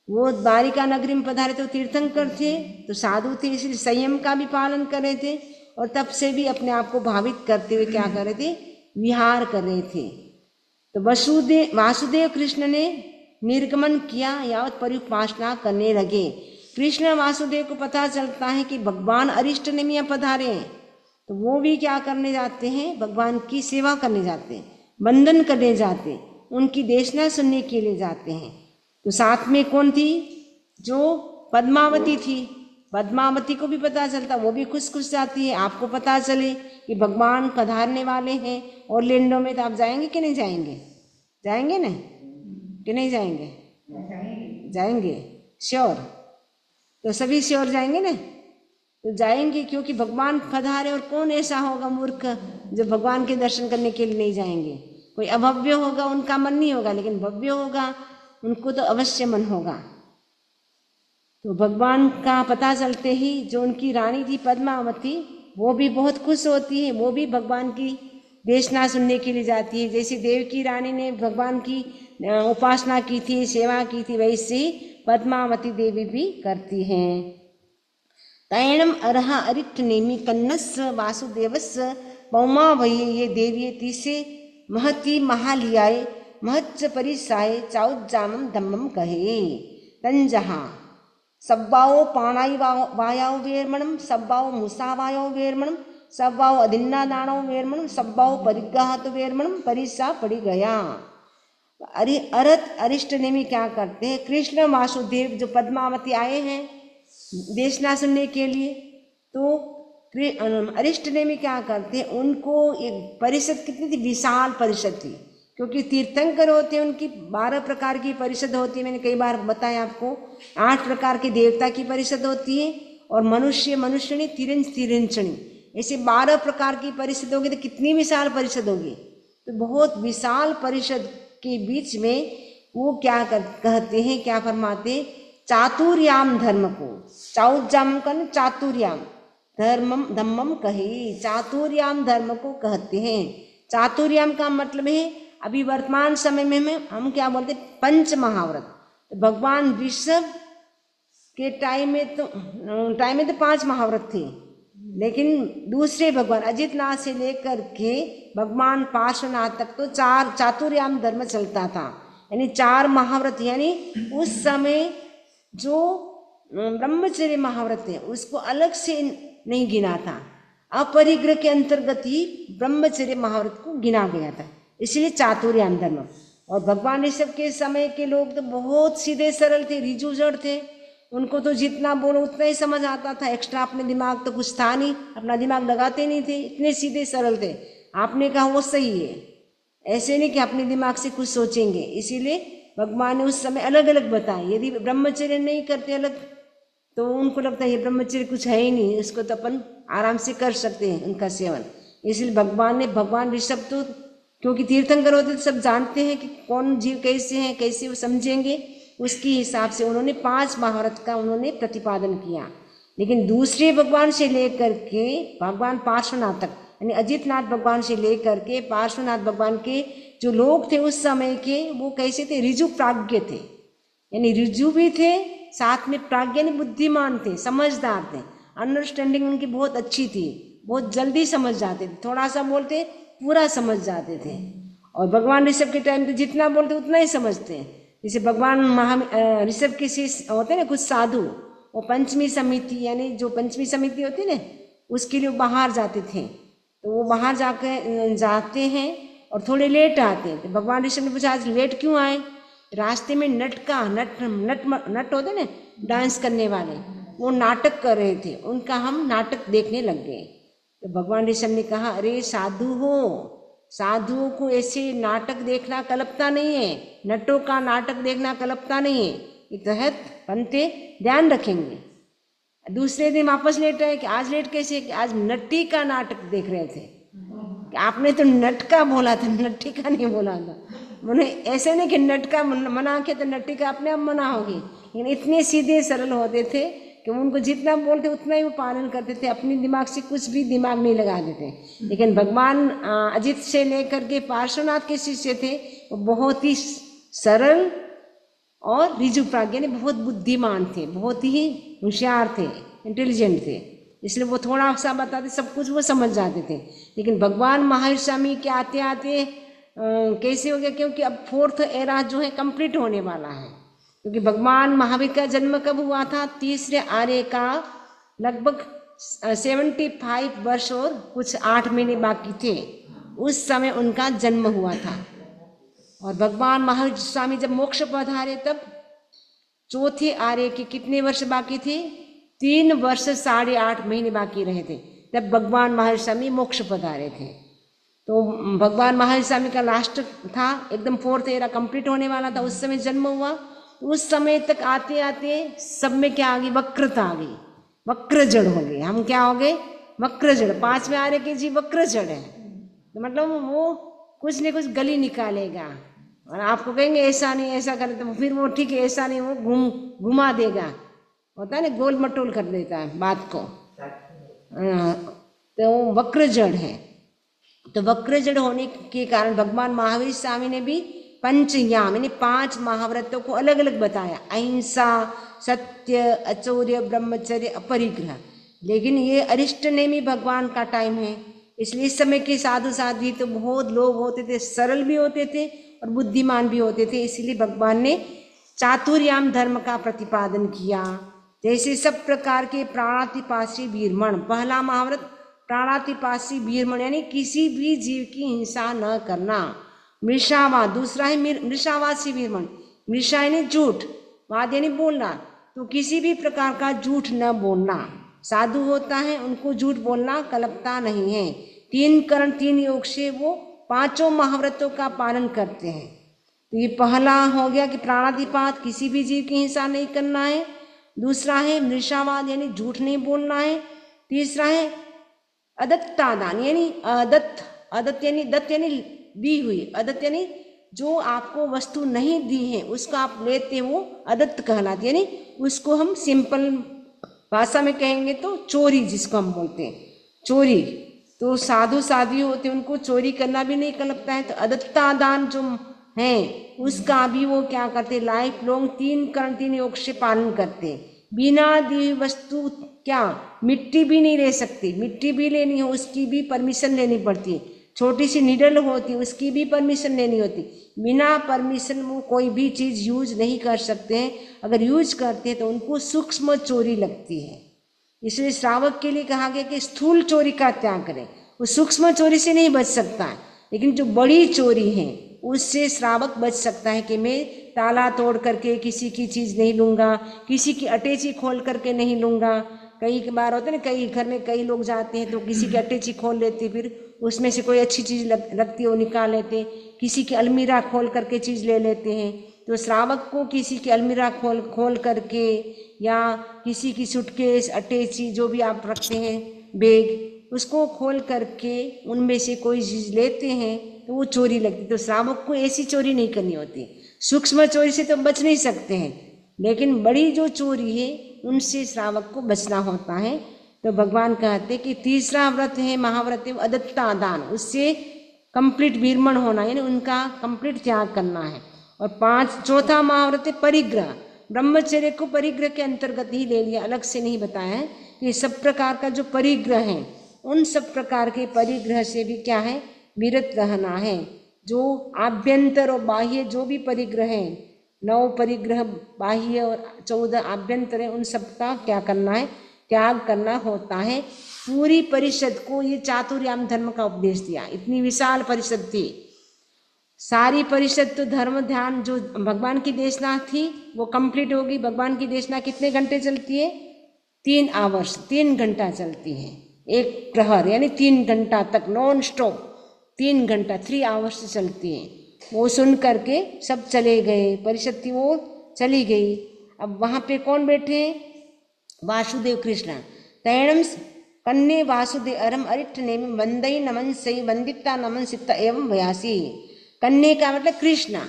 वो द्वारिका नगरी में पधारे तो तीर्थंकर थे, तो साधु थे, इसलिए संयम का भी पालन कर रहे थे। और तब से भी अपने आप को भावित करते हुए क्या कर रहे थे? विहार कर रहे थे। तो वासुदेव कृष्ण ने निर्गमन किया, यावत परिउपासना करने लगे। कृष्ण वासुदेव को पता चलता है कि भगवान अरिष्ट नेमी पधारे हैं, तो वो भी क्या करने जाते हैं? भगवान की सेवा करने जाते हैं, वंदन करने जाते हैं, उनकी देशना सुनने के लिए जाते हैं। तो साथ में कौन थी? जो पद्मावती थी। पद्मावती को भी पता चलता, वो भी खुश खुश जाती है। आपको पता चले कि भगवान पधारने वाले हैं और लेंडो में, तो आप जाएंगे कि नहीं जाएंगे? जाएंगे ना कि नहीं जाएंगे? जाएंगे श्योर। तो सभी श्योर जाएंगे ना? तो जाएंगे, क्योंकि भगवान पधारे। और कौन ऐसा होगा मूर्ख जो भगवान के दर्शन करने के लिए नहीं जाएंगे? कोई अभव्य होगा, उनका मन नहीं होगा, लेकिन भव्य होगा, उनको तो अवश्य मन होगा। तो भगवान का पता चलते ही जो उनकी रानी थी पद्मावती, वो भी बहुत खुश होती है, वो भी भगवान की देशना सुनने के लिए जाती है। जैसे देव की रानी ने भगवान की उपासना की थी, सेवा की थी, वैसे ही पद्मावती देवी भी करती हैं। तैणम अरहा अरिठ नेमी कन्नस्य वासुदेवस्य पौमा वही, ये देवी तीसे महती महालियाए महच्च परिसाए चाउज्जामम धम्मम कहे। तंजहा सब्बाओ पाणाई वायाओ वेरमणम सब्बाओ मुसा वायो वेरमणम सब्बाओ अधिन्ना दानो वेरमणम सब्बाओ परिग्रहात वेरमणम परिसा पड़ी गया। अरिष्ट नेमी क्या करते हैं? कृष्ण वासुदेव जो पद्मावती आए हैं देशना सुनने के लिए, तो अरिष्ट नेमी क्या करते हैं? उनको एक परिषद, कितनी थी? विशाल परिषद थी, क्योंकि तीर्थंकर होते हैं, उनकी 12 प्रकार की परिषद होती है। मैंने कई बार बताया आपको, 8 प्रकार की देवता की परिषद होती है, और मनुष्यणी तिरंचणी, ऐसे 12 प्रकार की परिषद होगी। तो कितनी विशाल परिषद होगी? तो बहुत विशाल परिषद के बीच में वो क्या कहते हैं, क्या फरमाते? चातुर्याम धर्म को, चाउज्जाम का न चातुर्याम धम्मम कहे, चातुर्याम धर्म को कहते हैं। चातुर्याम का मतलब है, अभी वर्तमान समय में हम क्या बोलते? पंच महाव्रत। तो भगवान ऋषभ के टाइम में तो 5 महाव्रत थे, लेकिन दूसरे भगवान अजितनाथ से लेकर के भगवान पार्श्वनाथ तक तो 4 चातुर्याम धर्म चलता था, यानी 4 महाव्रत। यानी उस समय जो ब्रह्मचर्य महाव्रत है उसको अलग से नहीं गिना था, अपरिग्रह के अंतर्गत ही ब्रह्मचर्य महाव्रत को गिना गया था, इसलिए चातुर्याम धर्म। और भगवान ऋषभ के समय के लोग तो बहुत सीधे सरल थे, रिजू जड़ थे, उनको तो जितना बोलो उतना ही समझ आता था, एक्स्ट्रा अपने दिमाग तो कुछ था नहीं, अपना दिमाग लगाते नहीं थे, इतने सीधे सरल थे। आपने कहा वो सही है, ऐसे नहीं कि अपने दिमाग से कुछ सोचेंगे, इसीलिए भगवान ने उस समय अलग अलग बताए। यदि ब्रह्मचर्य नहीं करते अलग, तो उनको लगता है ये ब्रह्मचर्य कुछ है ही नहीं, इसको तो अपन आराम से कर सकते हैं उनका सेवन। इसलिए भगवान ऋषभ तो क्योंकि तीर्थंकर होते तो सब जानते हैं कि कौन जीव कैसे हैं, कैसे वो समझेंगे, उसके हिसाब से उन्होंने 5 महाभारत का उन्होंने प्रतिपादन किया। लेकिन दूसरे भगवान से लेकर के भगवान पार्श्वनाथ तक, यानी अजितनाथ भगवान से लेकर के पार्श्वनाथ भगवान के जो लोग थे उस समय के, वो कैसे थे, ऋजु प्राज्ञ थे, यानी ऋजु भी थे, साथ में प्राज्ञ यानी बुद्धिमान थे, समझदार थे, अंडरस्टैंडिंग उनकी बहुत अच्छी थी, बहुत जल्दी समझ जाते थे, थोड़ा सा बोलते पूरा समझ जाते थे। और भगवान ऋषभ के टाइम पे जितना बोलते उतना ही समझते हैं। जैसे भगवान ऋषभ के शिष्य होते ना कुछ साधु, वो पंचमी समिति यानी जो पंचमी समिति होती ना उसके लिए बाहर जाते थे, तो वो बाहर जाते हैं और थोड़े लेट आते हैं। तो भगवान ऋषभ ने पूछा आज लेट क्यों आए? रास्ते में नट होते ना डांस करने वाले, वो नाटक कर रहे थे, उनका हम नाटक देखने लग गए। तो भगवान ऋषभ ने कहा अरे साधु हो, साधुओं को ऐसे नाटक देखना कल्पता नहीं है, नटों का नाटक देखना कल्पता नहीं है, ये तहत बनते ध्यान रखेंगे। दूसरे दिन वापस लेट आए कि आज लेट कैसे, कि आज नट्टी का नाटक देख रहे थे। आपने तो नट का बोला था, नट्टी का नहीं बोला था। मैंने ऐसे नहीं कि नट का मना किया तो नट्टी का अपने आप मना होगी, लेकिन इतने सीधे सरल होते थे कि उनको जितना बोलते उतना ही वो पालन करते थे, अपने दिमाग से कुछ भी दिमाग नहीं लगा देते। लेकिन भगवान अजित से लेकर के पार्श्वनाथ के शिष्य थे, वो बहुत ही सरल और ऋजु प्राज्ञ यानी बहुत बुद्धिमान थे, बहुत ही होशियार थे, इंटेलिजेंट थे, इसलिए वो थोड़ा सा बताते सब कुछ वो समझ जाते थे। लेकिन भगवान महावीर स्वामी के आते आते कैसे हो गया, क्योंकि अब 4th एरा जो है कंप्लीट होने वाला है, क्योंकि भगवान महावीर का जन्म कब हुआ था? तीसरे आर्य का लगभग 75 वर्ष और कुछ 8 महीने बाकी थे, उस समय उनका जन्म हुआ था। और भगवान महावीर स्वामी जब मोक्ष पधारे तब 4थे आर्य के कितने वर्ष बाकी थे? 3 वर्ष 8.5 महीने बाकी रहे थे, तब भगवान महावीर स्वामी मोक्ष पधारे थे। तो भगवान महावीर स्वामी का लास्ट था, एकदम 4th एरा कंप्लीट होने वाला था, उस समय जन्म हुआ। उस समय तक आते आते सब में क्या आ गई? वक्रता आ गई, वक्र जड़ हो गए। हम क्या हो गए? वक्र जड़। 5वें आर्य के जी वक्र जड़ है, तो मतलब वो कुछ न कुछ गली निकालेगा और आपको कहेंगे ऐसा नहीं ऐसा करे, तो फिर वो ठीक है ऐसा नहीं, वो घुमा देगा, होता है ना, गोल मटोल कर देता है बात को। तो वक्र जड़ है। तो वक्र जड़ होने के कारण भगवान महावीर स्वामी ने भी पंचयाम यानी 5 महाव्रतों को अलग अलग बताया, अहिंसा, सत्य, अचौर्य, ब्रह्मचर्य, अपरिग्रह। लेकिन ये अरिष्ट नेमी भगवान का टाइम है, इसलिए इस समय के साधु साध्वी तो बहुत लोग होते थे, सरल भी होते थे और बुद्धिमान भी होते थे। इसलिए भगवान ने चातुर्याम धर्म का प्रतिपादन किया, जैसे सब प्रकार के प्राणातिपासी वीरमण। पहला महाव्रत प्राणातिपासी वीरमण यानी किसी भी जीव की हिंसा न करना। मृषावाद दूसरा है, मृषावासी वीरमण। मृषा यानी झूठ, वाद यानी बोलना, तो किसी भी प्रकार का झूठ न बोलना। साधु होता है उनको झूठ बोलना कल्पता नहीं है। 3 करण 3 योग से वो 5 महाव्रतों का पालन करते हैं। तो ये पहला हो गया कि प्राणातिपात, किसी भी जीव की हिंसा नहीं करना है। दूसरा है मृषावाद यानी झूठ नहीं बोलना है। तीसरा है अदत्तादान यानी अदत्त यानी दत्त यानी दी हुई, अदत्त यानी जो आपको वस्तु नहीं दी है उसको आप लेते हैं, वो अदत्त कहलाती, यानी उसको हम सिंपल भाषा में कहेंगे तो चोरी, जिसको हम बोलते हैं चोरी। तो साधु साध्वी होते उनको चोरी करना भी नहीं कल्पता है। तो अदत्तादान जो है उसका भी वो क्या करते, लाइफ लॉन्ग 3 करण 3 योग से पालन करते। बिना दी वस्तु क्या मिट्टी भी नहीं ले सकती, मिट्टी भी लेनी हो उसकी भी परमिशन लेनी पड़ती है। छोटी सी निडल होती उसकी भी परमिशन लेनी होती। बिना परमिशन वो कोई भी चीज़ यूज नहीं कर सकते हैं, अगर यूज करते हैं तो उनको सूक्ष्म चोरी लगती है। इसलिए श्रावक के लिए कहा गया कि स्थूल चोरी का त्याग करें। वो सूक्ष्म चोरी से नहीं बच सकता है, लेकिन जो बड़ी चोरी है उससे श्रावक बच सकता है कि मैं ताला तोड़ करके किसी की चीज़ नहीं लूँगा, किसी की अटैची खोल करके नहीं लूँगा। कई बार होता है ना, कई घर में कई लोग जाते हैं तो किसी की अटैची खोल लेते, फिर उसमें से कोई अच्छी चीज़ लगती है वो निकाल लेते, किसी की अलमीरा खोल करके चीज़ ले लेते हैं। तो श्रावक को किसी की अलमीरा खोल करके या किसी की सूटकेस अटैची जो भी आप रखते हैं बैग, उसको खोल करके उनमें से कोई चीज लेते हैं तो वो चोरी लगती। तो श्रावक को ऐसी चोरी नहीं करनी होती। सूक्ष्म चोरी से तो बच नहीं सकते हैं, लेकिन बड़ी जो चोरी है उनसे श्रावक को बचना होता है। तो भगवान कहते कि तीसरा व्रत है महाव्रत है अदत्ता दान, उससे कंप्लीट विरमण होना, यानी उनका कंप्लीट त्याग करना है। और चौथा महाव्रत है परिग्रह, ब्रह्मचर्य को परिग्रह के अंतर्गत ही ले लिया, अलग से नहीं बताया है कि सब प्रकार का जो परिग्रह है उन सब प्रकार के परिग्रह से भी क्या है, विरत रहना है। जो आभ्यंतर और बाह्य जो भी परिग्रह है, 9 परिग्रह बाह्य और 14 आभ्यंतर है, उन सब का क्या करना है, त्याग करना होता है। पूरी परिषद को ये चातुर्याम धर्म का उपदेश दिया। इतनी विशाल परिषद थी, सारी परिषद तो धर्म ध्यान जो भगवान की देशना थी वो कंप्लीट होगी। भगवान की देशना कितने घंटे चलती है, 3 आवर्स, 3 घंटा चलती है, एक प्रहर यानी 3 घंटा तक नॉन स्टॉप 3 घंटा 3 आवर्स चलती है। वो सुन करके सब चले गए, परिषद थी वो चली गई। अब वहाँ पे कौन बैठे हैं, वासुदेव कृष्ण। तैणम कन्ने वासुदेव अरम अरिष्ट नेमि वंदई नमन सई वंदिता नमन सित्त एवं भयासी। कन्ने का मतलब कृष्ण,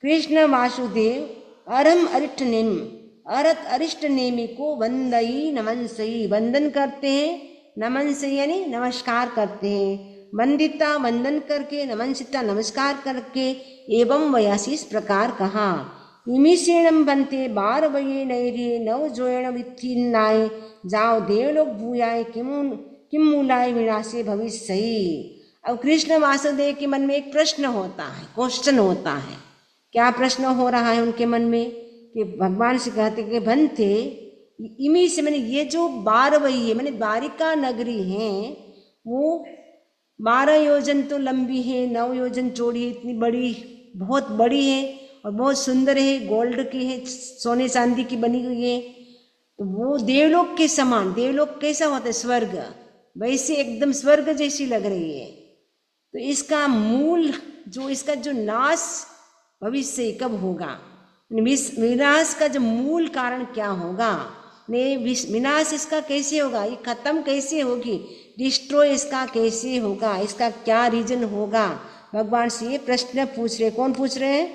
कृष्ण वासुदेव अरम अरिष्ट नेमि, अरत अरिष्ट नेमि को वंदई नमन सई वंदन करते हैं, नमन सई यानी नमस्कार करते हैं, वंदिता वंदन करके, नमन सित्ता नमस्कार करके, एवं वयासी इस प्रकार कहा। इमीशेणम बनते बार वये नैर्ये नव जोयण वित्थिन्नाय जाओ देवलोक भूयाय किम मूलाय विनाशे भविष्य। अब कृष्ण वासुदेव के मन में एक प्रश्न होता है, क्वेश्चन होता है। क्या प्रश्न हो रहा है उनके मन में कि भगवान से कहते कि बनते इमी से मैंने ये जो 12 वही है मैंने द्वारिका नगरी है वो 12 योजन तो लंबी है, 9 योजन चौड़ी है, इतनी बड़ी बहुत बड़ी है और बहुत सुंदर है, गोल्ड की है, सोने चांदी की बनी हुई है। तो वो देवलोक के समान, देवलोक कैसा होता है स्वर्ग, वैसे एकदम स्वर्ग जैसी लग रही है। तो इसका मूल जो इसका जो नाश भविष्य कब होगा, विनाश का जो मूल कारण क्या होगा, ने विनाश इसका कैसे होगा, ये खत्म कैसे होगी, डिस्ट्रॉय इसका कैसे होगा, इसका क्या रीजन होगा। भगवान से ये प्रश्न पूछ रहे। कौन पूछ रहे हैं,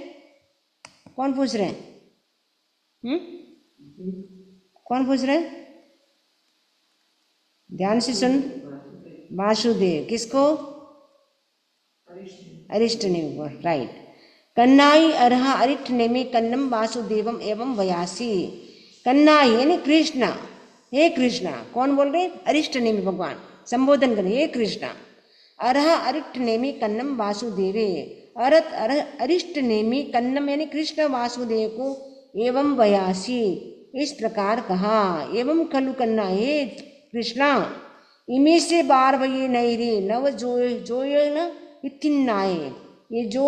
कौन पूछ रहे हैं, कौन पूछ रहे हैं, ध्यान से सुन। वासुदेव किसको, अरिष्ट नेमि को, राइट। कन्नाई अरहा अरिष्ट नेमि कन्नम वासुदेवम एवं वयासी। कन्नाई यानी कृष्णा, हे कृष्णा, कौन बोल रहे, अरिष्ट नेमि भगवान संबोधन करें, हे कृष्णा अरहा अरिष्ट नेमि कन्नम वासुदेवे, अरत अरिष्ट नेमि कन्नम यानी कृष्ण वासुदेव को एवं वयासी इस प्रकार कहा। एवं खलु कन्ना, हे कृष्णा इमे से 12 वये नैरे नव जोयन वित्थिन्नाय, ये जो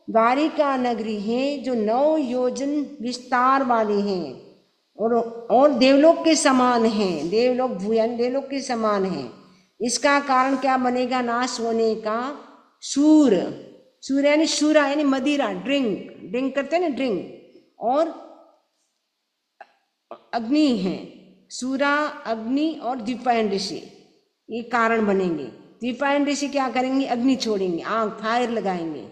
द्वारिका नगरी है जो 9 योजन विस्तार वाले हैं और देवलोक के समान हैं, देवलोक भूयान देवलोक के समान हैं। इसका कारण क्या बनेगा नाश होने का, सूर, सूर यानी शूरा यानी मदिरा, ड्रिंक करते हैं ना ड्रिंक, और अग्नि है, सूरा अग्नि और द्विपायन ऋषि ये कारण बनेंगे। द्विपायन ऋषि क्या करेंगे, अग्नि छोड़ेंगे, आग फायर लगाएंगे,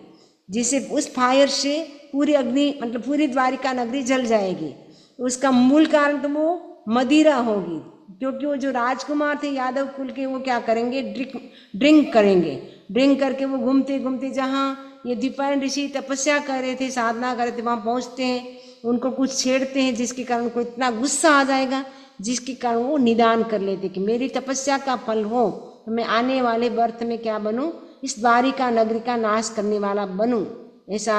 जिससे उस फायर से पूरी अग्नि मतलब पूरी द्वारिका नगरी जल जाएगी। उसका मूल कारण तो वो मदिरा होगी, क्योंकि वो जो राजकुमार थे यादव कुल के वो क्या करेंगे, ड्रिंक करेंगे, ड्रिंक करके वो घूमते घूमते जहाँ ये द्विपायन ऋषि तपस्या कर रहे थे, साधना कर रहे थे, वहाँ पहुँचते हैं, उनको कुछ छेड़ते हैं, जिसके कारण उनको इतना गुस्सा आ जाएगा जिसके कारण वो निदान कर लेते कि मेरी तपस्या का फल हो तो मैं आने वाले बर्थ में क्या बनूं, इस द्वारिका नगरी का नाश करने वाला बनूं। ऐसा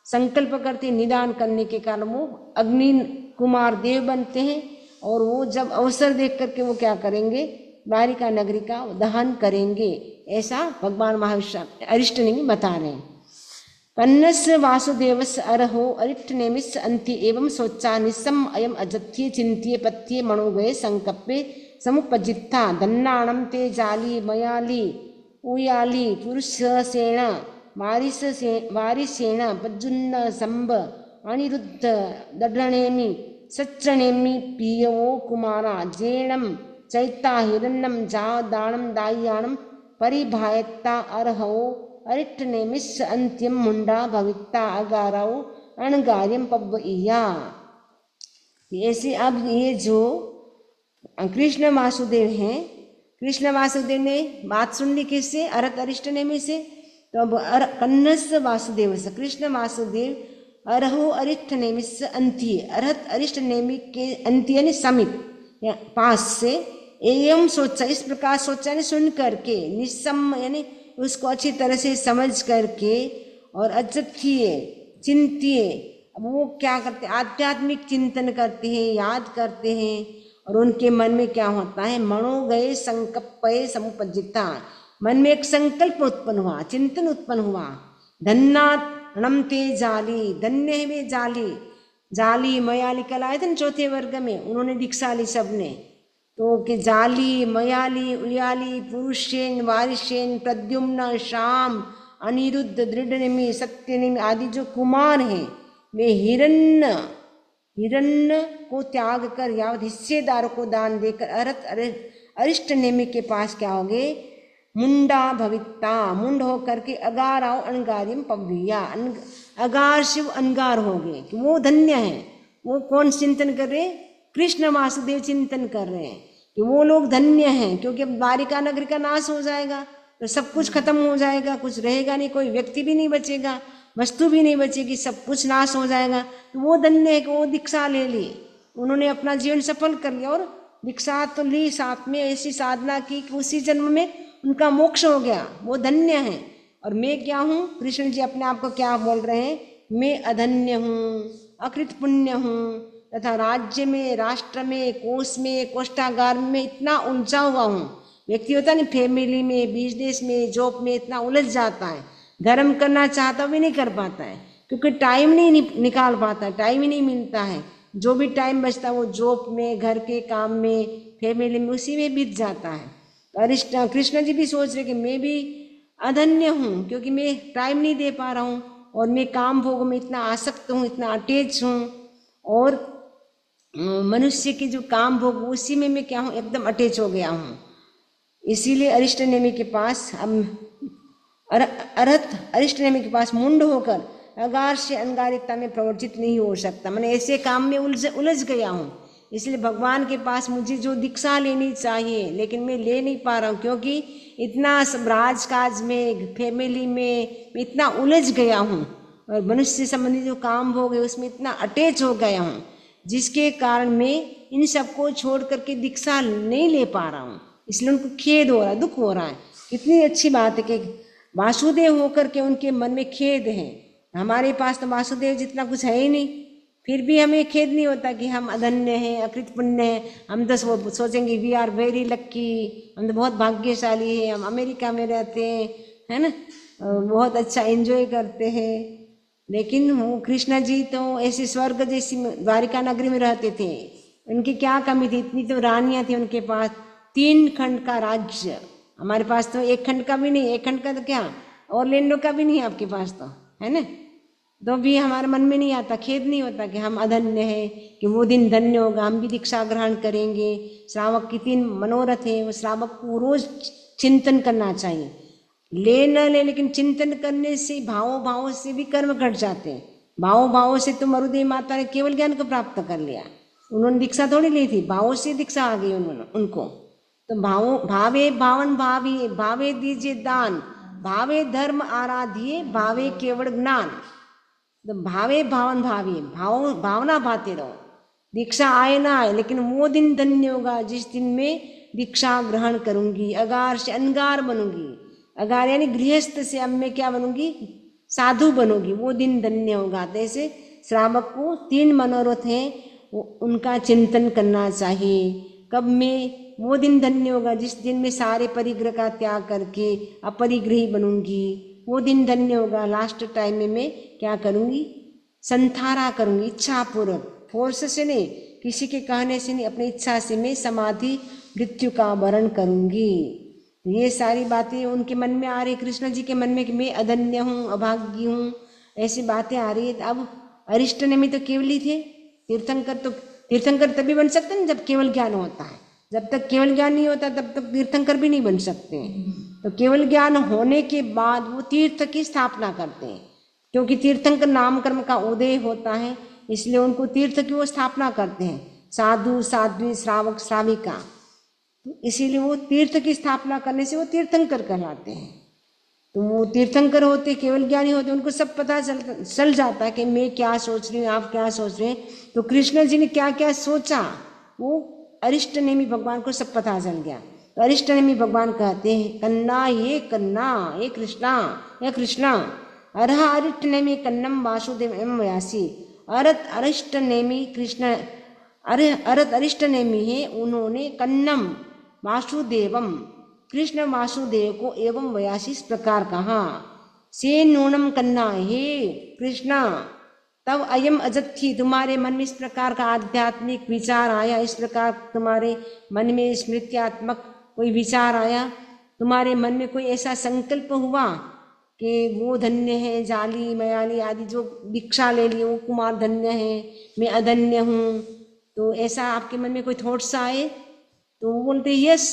संकल्प करते, निदान करने के कारण वो अग्नि कुमार देव बनते हैं। और वो जब अवसर देख करके वो क्या करेंगे, द्वारिका नगरी का दहन करेंगे, ऐसा भगवान महाविष्णु अरिष्ट नेमि बता रहे हैं। कन्नस्य वासुदेवस्य अरहो अरिष्ट नेमिस्य अंति एवं सोचा निस्सम अयम अजथ्ये चिंत्ये पथ्ये मनोगये संकप्पे समुपजित्था दन्नाणं ते जाली मयाली उयाली पुरुषसेन वारिसेन पज्जुन्न संब अनिरुद्ध दढनेमि सच्चनेमि पियवो कुमारा जेणम चैता हिरण्यम जाव दानम दायाणम परिभायता अर्हो अरिष्ट नेमिस अंत्यम मुंडा भविता अगाराओ अणगार्यम पव्वइया। ऐसे अब ये जो कृष्ण वासुदेव हैं, कृष्ण वासुदेव ने बात सुन ली किससे? अरहत अरिष्ट नेमि से। तो अब कन्नस वासुदेव से कृष्ण वासुदेव अरहो अरिष्ट नेमिस अंत्य, अरहत अरिष्ट नेमि के अंत्य यानी समीप पास से एवं सोचा, इस प्रकार सोचा यानी सुन करके, निस्सम यानी उसको अच्छी तरह से समझ करके और अजत्य चिंतिए। अब वो क्या करते? आध्यात्मिक चिंतन करते हैं, याद करते हैं और उनके मन में क्या होता है? मनो गए संकल्पये समुपजिता, मन में एक संकल्प उत्पन्न हुआ, चिंतन उत्पन्न हुआ। धन्नात्म ते जाली, धन्य है वे जाली। जाली मयाली कल आए थे ना चौथे वर्ग में, उन्होंने दीक्षा ली सबने। तो कि जाली मयाली उयाली पुरुषेन वारिशेन प्रद्युम्न श्याम अनिरुद्ध दृढ़नेमि सत्यनेमि आदि जो कुमार हैं वे हिरण्य को त्याग कर यावत हिस्सेदारों को दान देकर अरिष्ट नेमि के पास क्या होगे? मुंडा भविता, मुंड हो करके अगार आओ अनगार्यम पव्विया, अगार शिव अनगार हो गए कि वो धन्य है। वो कौन चिंतन कर रहे? कृष्ण वासुदेव चिंतन कर रहे हैं कि वो लोग धन्य हैं, क्योंकि अब द्वारिका नगरी का नाश हो जाएगा तो सब कुछ खत्म हो जाएगा, कुछ रहेगा नहीं, कोई व्यक्ति भी नहीं बचेगा, वस्तु भी नहीं बचेगी, सब कुछ नाश हो जाएगा। तो वो धन्य है कि वो दीक्षा ले ली, उन्होंने अपना जीवन सफल कर लिया और दीक्षा तो ली, साथ में ऐसी साधना की कि उसी जन्म में उनका मोक्ष हो गया, वो धन्य है। और मैं क्या हूँ? कृष्ण जी अपने आप को क्या बोल रहे हैं? मैं अधन्य हूँ, अकृत पुण्य हूँ तथा राज्य में, राष्ट्र में, कोष में, कोष्ठागार में इतना उलझा हुआ हूँ। व्यक्ति होता है ना, फैमिली में, बिजनेस में, जॉब में इतना उलझ जाता है, धर्म करना चाहता भी नहीं कर पाता है, क्योंकि टाइम नहीं निकाल पाता, टाइम ही नहीं मिलता है। जो भी टाइम बचता है वो जॉब में, घर के काम में, फैमिली में, उसी में बीत जाता है। कृष्ण जी भी सोच रहे कि मैं भी अधन्य हूँ, क्योंकि मैं टाइम नहीं दे पा रहा हूँ और मैं काम भोग में इतना आसक्त हूँ, इतना अटैच हूँ, और मनुष्य की जो काम भोग उसी में मैं क्या हूँ? एकदम अटैच हो गया हूँ। इसीलिए अरिष्ट नेमि के पास अरहत अरिष्ट नेमि के पास मुंड होकर अगार से अनगारिकता में प्रवर्तित नहीं हो सकता। मैंने ऐसे काम में उलझ गया हूँ, इसलिए भगवान के पास मुझे जो दीक्षा लेनी चाहिए लेकिन मैं ले नहीं पा रहा हूँ, क्योंकि इतना सब राजकाज में, फैमिली में इतना उलझ गया हूँ और मनुष्य संबंधी जो काम हो गए उसमें इतना अटैच हो गया हूँ, जिसके कारण मैं इन सबको छोड़ करके दीक्षा नहीं ले पा रहा हूँ। इसलिए उनको खेद हो रहा है, दुख हो रहा है। कितनी अच्छी बात है कि वासुदेव होकर के उनके मन में खेद है। हमारे पास तो वासुदेव जितना कुछ है ही नहीं, फिर भी हमें खेद नहीं होता कि हम अधन्य हैं, अकृत पुण्य हैं। हम तो सोचेंगे वी आर वेरी लक्की, हम तो बहुत भाग्यशाली हैं, हम अमेरिका में रहते हैं, है ना, बहुत अच्छा एंजॉय करते हैं। लेकिन वो कृष्ण जी तो ऐसे स्वर्ग जैसी द्वारिका नगरी में रहते थे, उनकी क्या कमी थी? इतनी तो रानियां थी उनके पास, 3 खंड का राज्य। हमारे पास तो 1 खंड का भी नहीं, 1 खंड का तो क्या और लेंडो का भी नहीं आपके पास तो, है ना। तो भी हमारे मन में नहीं आता, खेद नहीं होता कि हम अधन्य हैं, कि वो दिन धन्य होगा, हम भी दीक्षा ग्रहण करेंगे। श्रावक की 3 मनोरथ है, वो श्रावक को रोज चिंतन करना चाहिए। ले न ले, लेकिन चिंतन करने से भावों से भी कर्म घट जाते हैं। भावों से तो मरुदेवी माता ने केवल ज्ञान को प्राप्त कर लिया, उन्होंने दीक्षा थोड़ी ली थी, भावों से दीक्षा आ गई उनको। तो भावे भावन भावी, भावे दीजिए दान, भावे धर्म आराधिए, भावे केवल ज्ञान। तो भावे भावन भावी, भावना भाते रहो, दीक्षा आए ना आए, लेकिन वो दिन धन्य होगा जिस दिन में दीक्षा ग्रहण करूंगी, अगार से अनगार बनूंगी। अगार यानी गृहस्थ से अब मैं क्या बनूंगी? साधु बनूंगी, वो दिन धन्य होगा। तो ऐसे श्रावक को 3 मनोरथ हैं, उनका चिंतन करना चाहिए। कब में वो दिन धन्य होगा जिस दिन में सारे परिग्रह का त्याग करके अपरिग्रही बनूंगी, वो दिन धन्य होगा। लास्ट टाइम में मैं क्या करूंगी? संथारा करूंगी, इच्छा पूर्वक, फोर्स से नहीं, किसी के कहने से नहीं, अपनी इच्छा से मैं समाधि मृत्यु का वरण करूंगी। ये सारी बातें उनके मन में आ रही, कृष्ण जी के मन में कि मैं अधन्य हूँ, अभागी हूँ, ऐसी बातें आ रही है। अब अरिष्ट नेमि तो केवल ही थे, तीर्थंकर तभी बन सकते हैं जब केवल ज्ञान होता है। जब तक केवल ज्ञान नहीं होता तब तक तीर्थंकर भी नहीं बन सकते। तो केवल ज्ञान होने के बाद वो तीर्थ की स्थापना करते हैं, क्योंकि तीर्थंकर नाम कर्म का उदय होता है, इसलिए उनको तीर्थ की वो स्थापना करते हैं, साधु साध्वी श्रावक श्राविका। तो इसीलिए वो तीर्थ की स्थापना करने से वो तीर्थंकर कहलाते हैं। तो वो तीर्थंकर होते, केवल ज्ञानी होते, उनको सब पता चल जाता है कि मैं क्या सोच रही हूँ, आप क्या सोच रहे हैं। तो कृष्ण जी ने क्या क्या सोचा वो अरिष्ट नेमी भगवान को सब पता चल गया। तो अरिष्ट नेमी भगवान कहते हैं, कन्ना ये कृष्णा ये कृष्णा अरह अरिष्ट नेमी कन्नम वासुदेव एवं व्यासी। अरत अरिष्ट नेमी कृष्ण अरत अरिष्ट नेमी है, उन्होंने कन्नम वासुदेवम कृष्ण वासुदेव को एवं व्यासी इस प्रकार कहा। से नूनम कन्ना हे कृष्णा तब अयम अजत्थी, तुम्हारे मन में इस प्रकार का आध्यात्मिक विचार आया, इस प्रकार तुम्हारे मन में स्मृत्यात्मक कोई विचार आया, तुम्हारे मन में कोई ऐसा संकल्प हुआ कि वो धन्य है, जाली मयाली आदि जो दीक्षा ले ली वो कुमार धन्य है, मैं अधन्य हूँ। तो ऐसा आपके मन में कोई थॉट्स आए तो वो बोलते यस,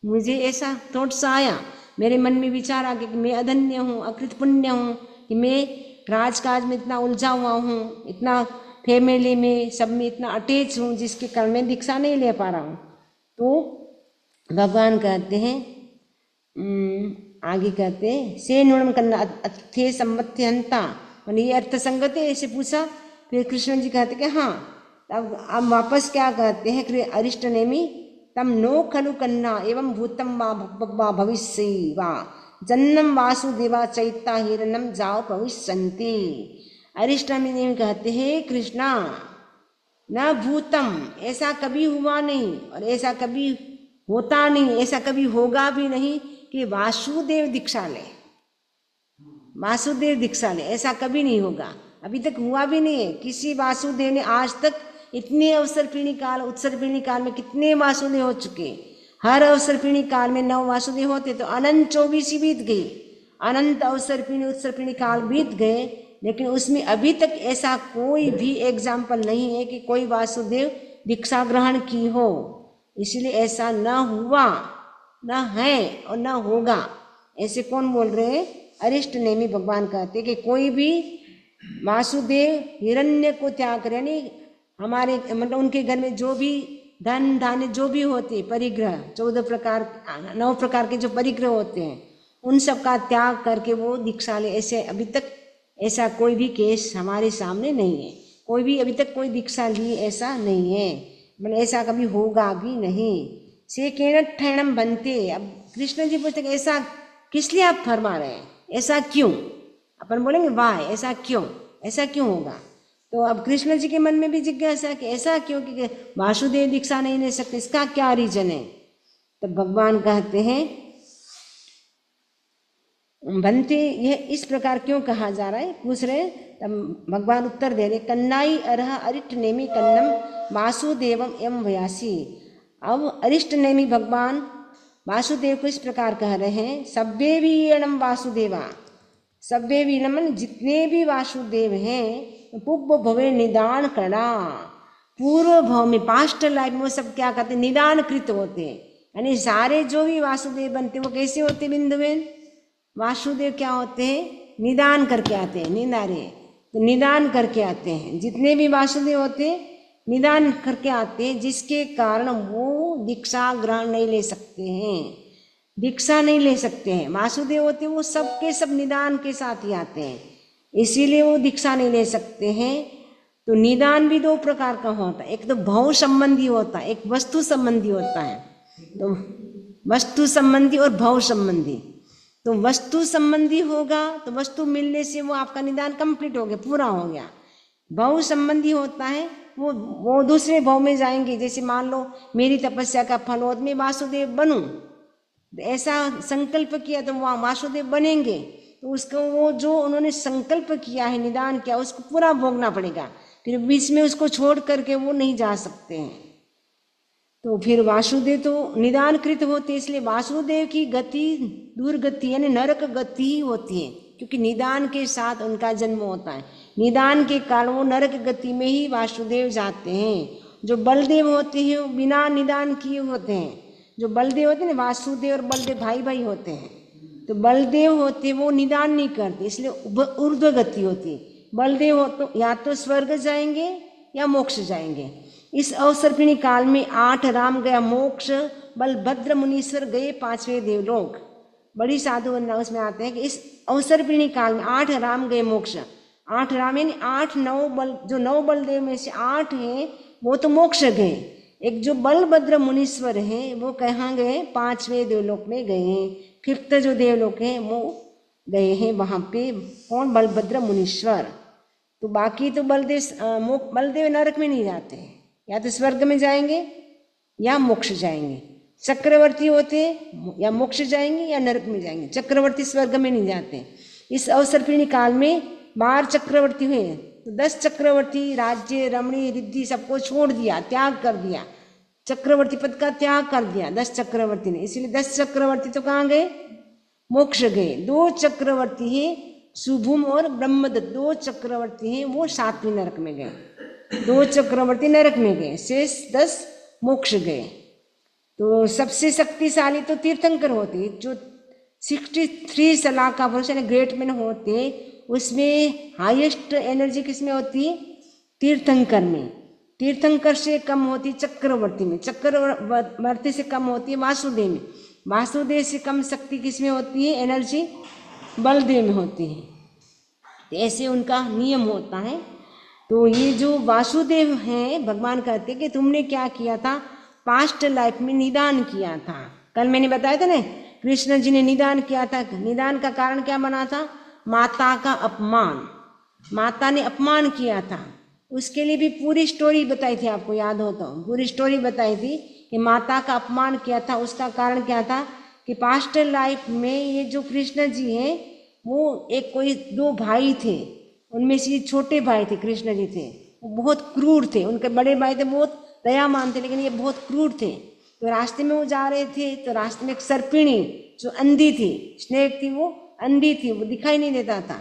मुझे ऐसा थॉट्स आया, मेरे मन में विचार आ गया कि मैं अधन्य हूँ, अकृत पुण्य हूँ, कि मैं राजकाज में इतना उलझा हुआ हूँ, इतना फैमिली में सब में इतना अटैच हूँ, जिसके कारण मैं दीक्षा नहीं ले पा रहा हूँ। तो भगवान कहते हैं आगे कहते हैं से नुणम करना थे सम्मत्य हंता, मैंने ये अर्थ संगत है, ऐसे पूछा। फिर कृष्ण जी कहते कि हाँ। अब वापस क्या कहते हैं अरिष्ट नेमी, तम नो खलु कन्ना एवं भूतम वा भविष्य वा जन्नम वासुदेवा चैता हिरणम जाओ भविष्यन्ति। अरिष्ट नेमी कहते हैं कृष्णा न भूतम, ऐसा कभी हुआ नहीं और ऐसा कभी होता नहीं, ऐसा कभी होगा भी नहीं कि वासुदेव दीक्षा ले, वासुदेव दीक्षा ले, ऐसा कभी नहीं होगा, अभी तक हुआ भी नहीं है। किसी वासुदेव ने आज तक इतने अवसर पीढ़ी काल उत्सर पीढ़ी काल में कितने वासुदेव हो चुके, हर अवसर पीढ़ी काल में 9 वासुदेव होते तो अनंत 24 ही बीत गई, अनंत अवसर पीढ़ी उत्सर पीढ़ी काल बीत गए, लेकिन उसमें अभी तक ऐसा कोई भी एग्जाम्पल नहीं है कि कोई वासुदेव दीक्षा ग्रहण की हो। इसलिए ऐसा न हुआ, न है और न होगा। ऐसे कौन बोल रहे हैं? अरिष्ट नेमी भगवान कहते कि कोई भी वासुदेव हिरण्य को त्याग करे, यानी हमारे मतलब उनके घर में जो भी धन धान्य जो भी होते परिग्रह 9 प्रकार के जो परिग्रह होते हैं उन सब का त्याग करके वो दीक्षा ले, ऐसे अभी तक ऐसा कोई भी केस हमारे सामने नहीं है। कोई भी अभी तक कोई दीक्षा ली ऐसा नहीं है, मतलब ऐसा कभी होगा भी नहीं। से केन ठैणम बनते। अब कृष्ण जी पूछते ऐसा किस लिए आप फरमा रहे हैं, ऐसा क्यों? अपन बोलेंगे वाह, ऐसा क्यों, ऐसा क्यों होगा? तो अब कृष्ण जी के मन में भी जिज्ञासा कि ऐसा क्यों कि वासुदेव दीक्षा नहीं ले सकते, इसका क्या रीजन है? तो भगवान कहते हैं बनते, यह इस प्रकार क्यों कहा जा रहा है पूछ रहे। तब भगवान उत्तर दे रहे कन्नाई अरह अरिष्ट नेमी कन्नम वासुदेवम एवं व्यासी। अब अरिष्ट नेमी भगवान वासुदेव को इस प्रकार कह रहे हैं सभ्य वीणम वासुदेवा, सभ्य वीणम जितने भी वासुदेव हैं पूर्व भवे निदान करा, पूर्व भव में पास्ट लाइफ में वो सब क्या कहते हैं निदान कृत होते हैं, यानी सारे जो भी वासुदेव बनते वो कैसे होते बिंदुबेन? वासुदेव क्या होते हैं निदान करके आते हैं, निदारे तो निदान करके आते हैं, जितने भी वासुदेव होते हैं निदान करके आते हैं, जिसके कारण वो दीक्षा ग्रहण नहीं ले सकते हैं, दीक्षा नहीं ले सकते हैं। वासुदेव होते हैं वो सबके सब निदान के साथ ही आते हैं, इसीलिए वो दीक्षा नहीं ले सकते हैं। तो निदान भी 2 प्रकार का होता है, एक तो भव संबंधी होता है, एक वस्तु संबंधी होता है। तो वस्तु संबंधी और भव संबंधी, तो वस्तु संबंधी होगा तो वस्तु मिलने से वो आपका निदान कंप्लीट हो गया, पूरा हो गया। भव संबंधी होता है वो दूसरे भव में जाएंगे, जैसे मान लो मेरी तपस्या का फल हो मैं वासुदेव बनूं, ऐसा संकल्प किया तो वहाँ वासुदेव बनेंगे, तो उसको वो जो उन्होंने संकल्प किया है निदान किया उसको पूरा भोगना पड़ेगा, फिर बीच में उसको छोड़ करके वो नहीं जा सकते हैं। तो फिर वासुदेव तो निदानकृत होते, इसलिए वासुदेव की गति दुर्गति यानी नरक गति ही होती है, क्योंकि निदान के साथ उनका जन्म होता है। निदान के कारण वो नरक गति में ही वासुदेव जाते हैं। जो बलदेव होते हैं वो बिना निदान किए होते हैं। जो बलदेव होते हैं ना, वासुदेव और बलदेव भाई भाई होते हैं। तो बलदेव होते वो निदान नहीं करते, इसलिए ऊर्ध्व गति होती। बलदेव हो तो या तो स्वर्ग जाएंगे या मोक्ष जाएंगे। इस अवसर्पिणी काल में 8 राम गया मोक्ष, बलभद्र मुनीश्वर गए 5वें देवलोक। बड़ी साधु वंदना उसमें आते हैं कि इस अवसर्पिणी काल में 8 राम गए मोक्ष। 8 राम यानी 8 9 बल, जो 9 बलदेव में से 8 हैं वो तो मोक्ष गए। एक जो बलभद्र मुनीश्वर हैं वो कहाँ गए? 5वें देवलोक में गए हैं। 5th जो देवलोक है वो गए हैं वहाँ पे। कौन? बलभद्र मुनीश्वर। तो बाकी तो बलदेव नरक में नहीं जाते, या तो स्वर्ग में जाएंगे या मोक्ष जाएंगे। चक्रवर्ती होते या मोक्ष जाएंगे या नरक में जाएंगे, चक्रवर्ती स्वर्ग में नहीं जाते। इस अवसर्पिणी काल में 12 चक्रवर्ती हुए, तो 10 चक्रवर्ती राज्य रमणी रिद्धि सबको छोड़ दिया, त्याग कर दिया, चक्रवर्ती पद का त्याग कर दिया 10 चक्रवर्ती ने। इसलिए 10 चक्रवर्ती तो कहाँ गए? मोक्ष गए। 2 चक्रवर्ती हैं शुभुम और ब्रह्मदत्त, 2 चक्रवर्ती हैं वो 7वें नरक में गए। 2 चक्रवर्ती नरक में गए, शेष 10 मोक्ष गए। तो सबसे शक्तिशाली तो तीर्थंकर होते, जो 63 सलाह का पुरुष यानी ग्रेट मैन होते, उसमें हाईएस्ट एनर्जी किसमें होती? तीर्थंकर में। तीर्थंकर से कम होती चक्रवर्ती में, चक्रवर्ती से कम होती है वासुदेव में, वासुदेव से कम शक्ति किसमें होती है? एनर्जी बलदेव में होती है। तो ऐसे उनका नियम होता है। तो ये जो वासुदेव हैं, भगवान कहते कि तुमने क्या किया था? पास्ट लाइफ में निदान किया था। कल मैंने बताया था ना, कृष्ण जी ने निदान किया था। निदान का कारण क्या बना था? माता का अपमान, माता ने अपमान किया था। उसके लिए भी पूरी स्टोरी बताई थी, आपको याद हो तो पूरी स्टोरी बताई थी कि माता का अपमान किया था। उसका कारण क्या था कि पास्ट लाइफ में ये जो कृष्ण जी हैं वो एक कोई 2 भाई थे, उनमें से छोटे भाई थे कृष्ण जी थे, वो बहुत क्रूर थे। उनके बड़े भाई थे बहुत दयामान थे, लेकिन ये बहुत क्रूर थे। तो रास्ते में वो जा रहे थे, तो रास्ते में एक सर्पिणी जो अंधी थी, स्नेक थी, वो अंधी थी, वो दिखाई नहीं देता था।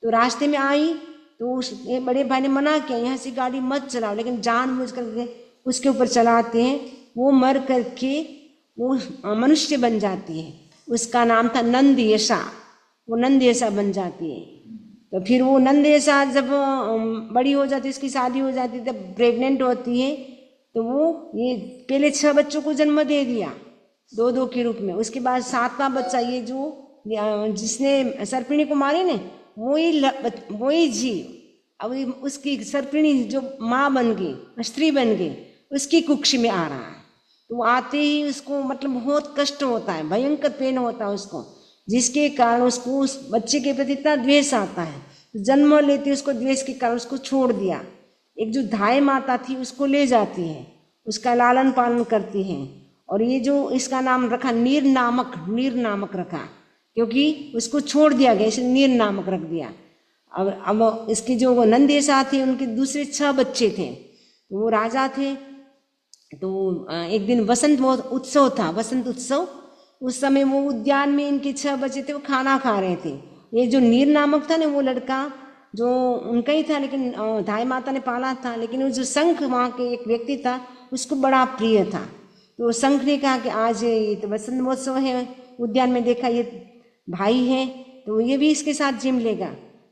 तो रास्ते में आई तो उस बड़े भाई ने मना किया, यहाँ से गाड़ी मत चलाओ, लेकिन जानबूझ करके उसके ऊपर चलाते हैं। वो मर करके वो मनुष्य बन जाती है। उसका नाम था नंदयशा, वो नंदयशा बन जाती है। तो फिर वो नंदयशा जब बड़ी हो जाती है, उसकी शादी हो जाती है, तब प्रेग्नेंट होती है। तो वो ये पहले 6 बच्चों को जन्म दे दिया 2-2 के रूप में। उसके बाद 7वां बच्चा ये जो जिसने सर्पिणी को मारे ने, वही जीव अब उसकी सर्पिणी जो माँ बन गई, स्त्री बन गई, उसकी कुक्षी में आ रहा है। तो वो आते ही उसको मतलब बहुत कष्ट होता है, भयंकर पेन होता है उसको, जिसके कारण उसको उस बच्चे के प्रति इतना द्वेष आता है। जन्म लेते उसको द्वेष के कारण उसको छोड़ दिया। एक जो धाय माता थी उसको ले जाती है, उसका लालन पालन करती है। और ये जो इसका नाम रखा नीर नामक रखा, क्योंकि उसको छोड़ दिया गया, इसलिए नीर नामक रख दिया। अब इसकी जो वो नंदयशा थी, उनके दूसरे 6 बच्चे थे, वो राजा थे। तो एक दिन वसंत उत्सव था, वसंत उत्सव। उस समय वो उद्यान में इनके 6 बच्चे थे, वो खाना खा रहे थे। ये जो नीर नामक था ना, वो लड़का जो उनका ही था, लेकिन धाय माता ने पाला था, लेकिन वो जो शंख वहाँ के एक व्यक्ति था उसको बड़ा प्रिय था। तो शंख ने कहा कि आज ये तो वसंत महोत्सव है, उद्यान में देखा ये भाई है, तो ये भी इसके साथ जिम लेगा।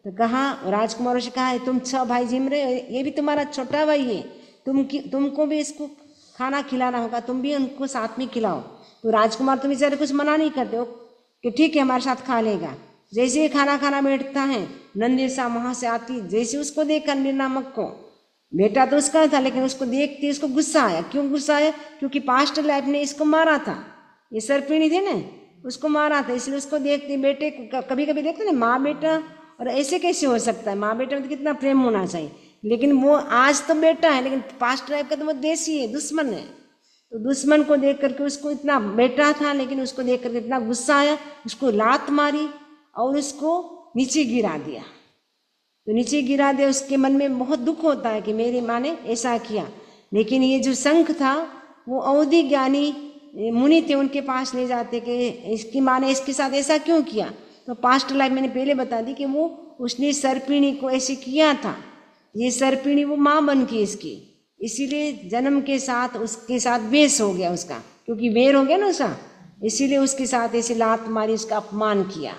तो कहा, राजकुमारों से कहा, तुम 6 भाई जिम रहे हो, ये भी तुम्हारा छोटा भाई है, तुमको भी इसको खाना खिलाना होगा, तुम भी उनको साथ में खिलाओ। तो राजकुमार तो बेचारे कुछ मना नहीं करते हो कि ठीक है हमारे साथ खा लेगा। जैसे ही खाना बैठता है, नंदयशा वहाँ से आती, जैसे उसको देखा निर्नामक को, बेटा तो उसका था, लेकिन उसको देखते उसको गुस्सा आया। क्यों गुस्सा आया? क्योंकि पास्ट लाइफ ने इसको मारा था, ये सर्पिणी थी ना, उसको मारा था, इसलिए उसको देखते बेटे को कभी कभी देखते ना माँ बेटा, और ऐसे कैसे हो सकता है? माँ बेटा में तो कितना प्रेम होना चाहिए, लेकिन वो आज तो बेटा है, लेकिन पास्ट लाइफ का तो वो देशी है, दुश्मन है। तो दुश्मन को देख करके उसको इतना बेटा था, लेकिन उसको देख करके इतना गुस्सा आया, उसको लात मारी और उसको नीचे गिरा दिया। तो नीचे गिरा दिया, उसके मन में बहुत दुख होता है कि मेरी माँ ने ऐसा किया। लेकिन ये जो शंख था वो अवधि ज्ञानी मुनि थे, उनके पास ले जाते कि इसकी माँ ने इसके साथ ऐसा क्यों किया। तो पास्ट लाइफ मैंने पहले बता दी कि उसने सर्पिणी को ऐसे किया था, ये सर्पिणी वो माँ बन गई इसकी। इसीलिए जन्म के साथ उसके साथ वेश हो गया उसका, क्योंकि वेर हो गया ना उसका, इसीलिए उसके साथ ऐसे लात मारी, उसका अपमान किया।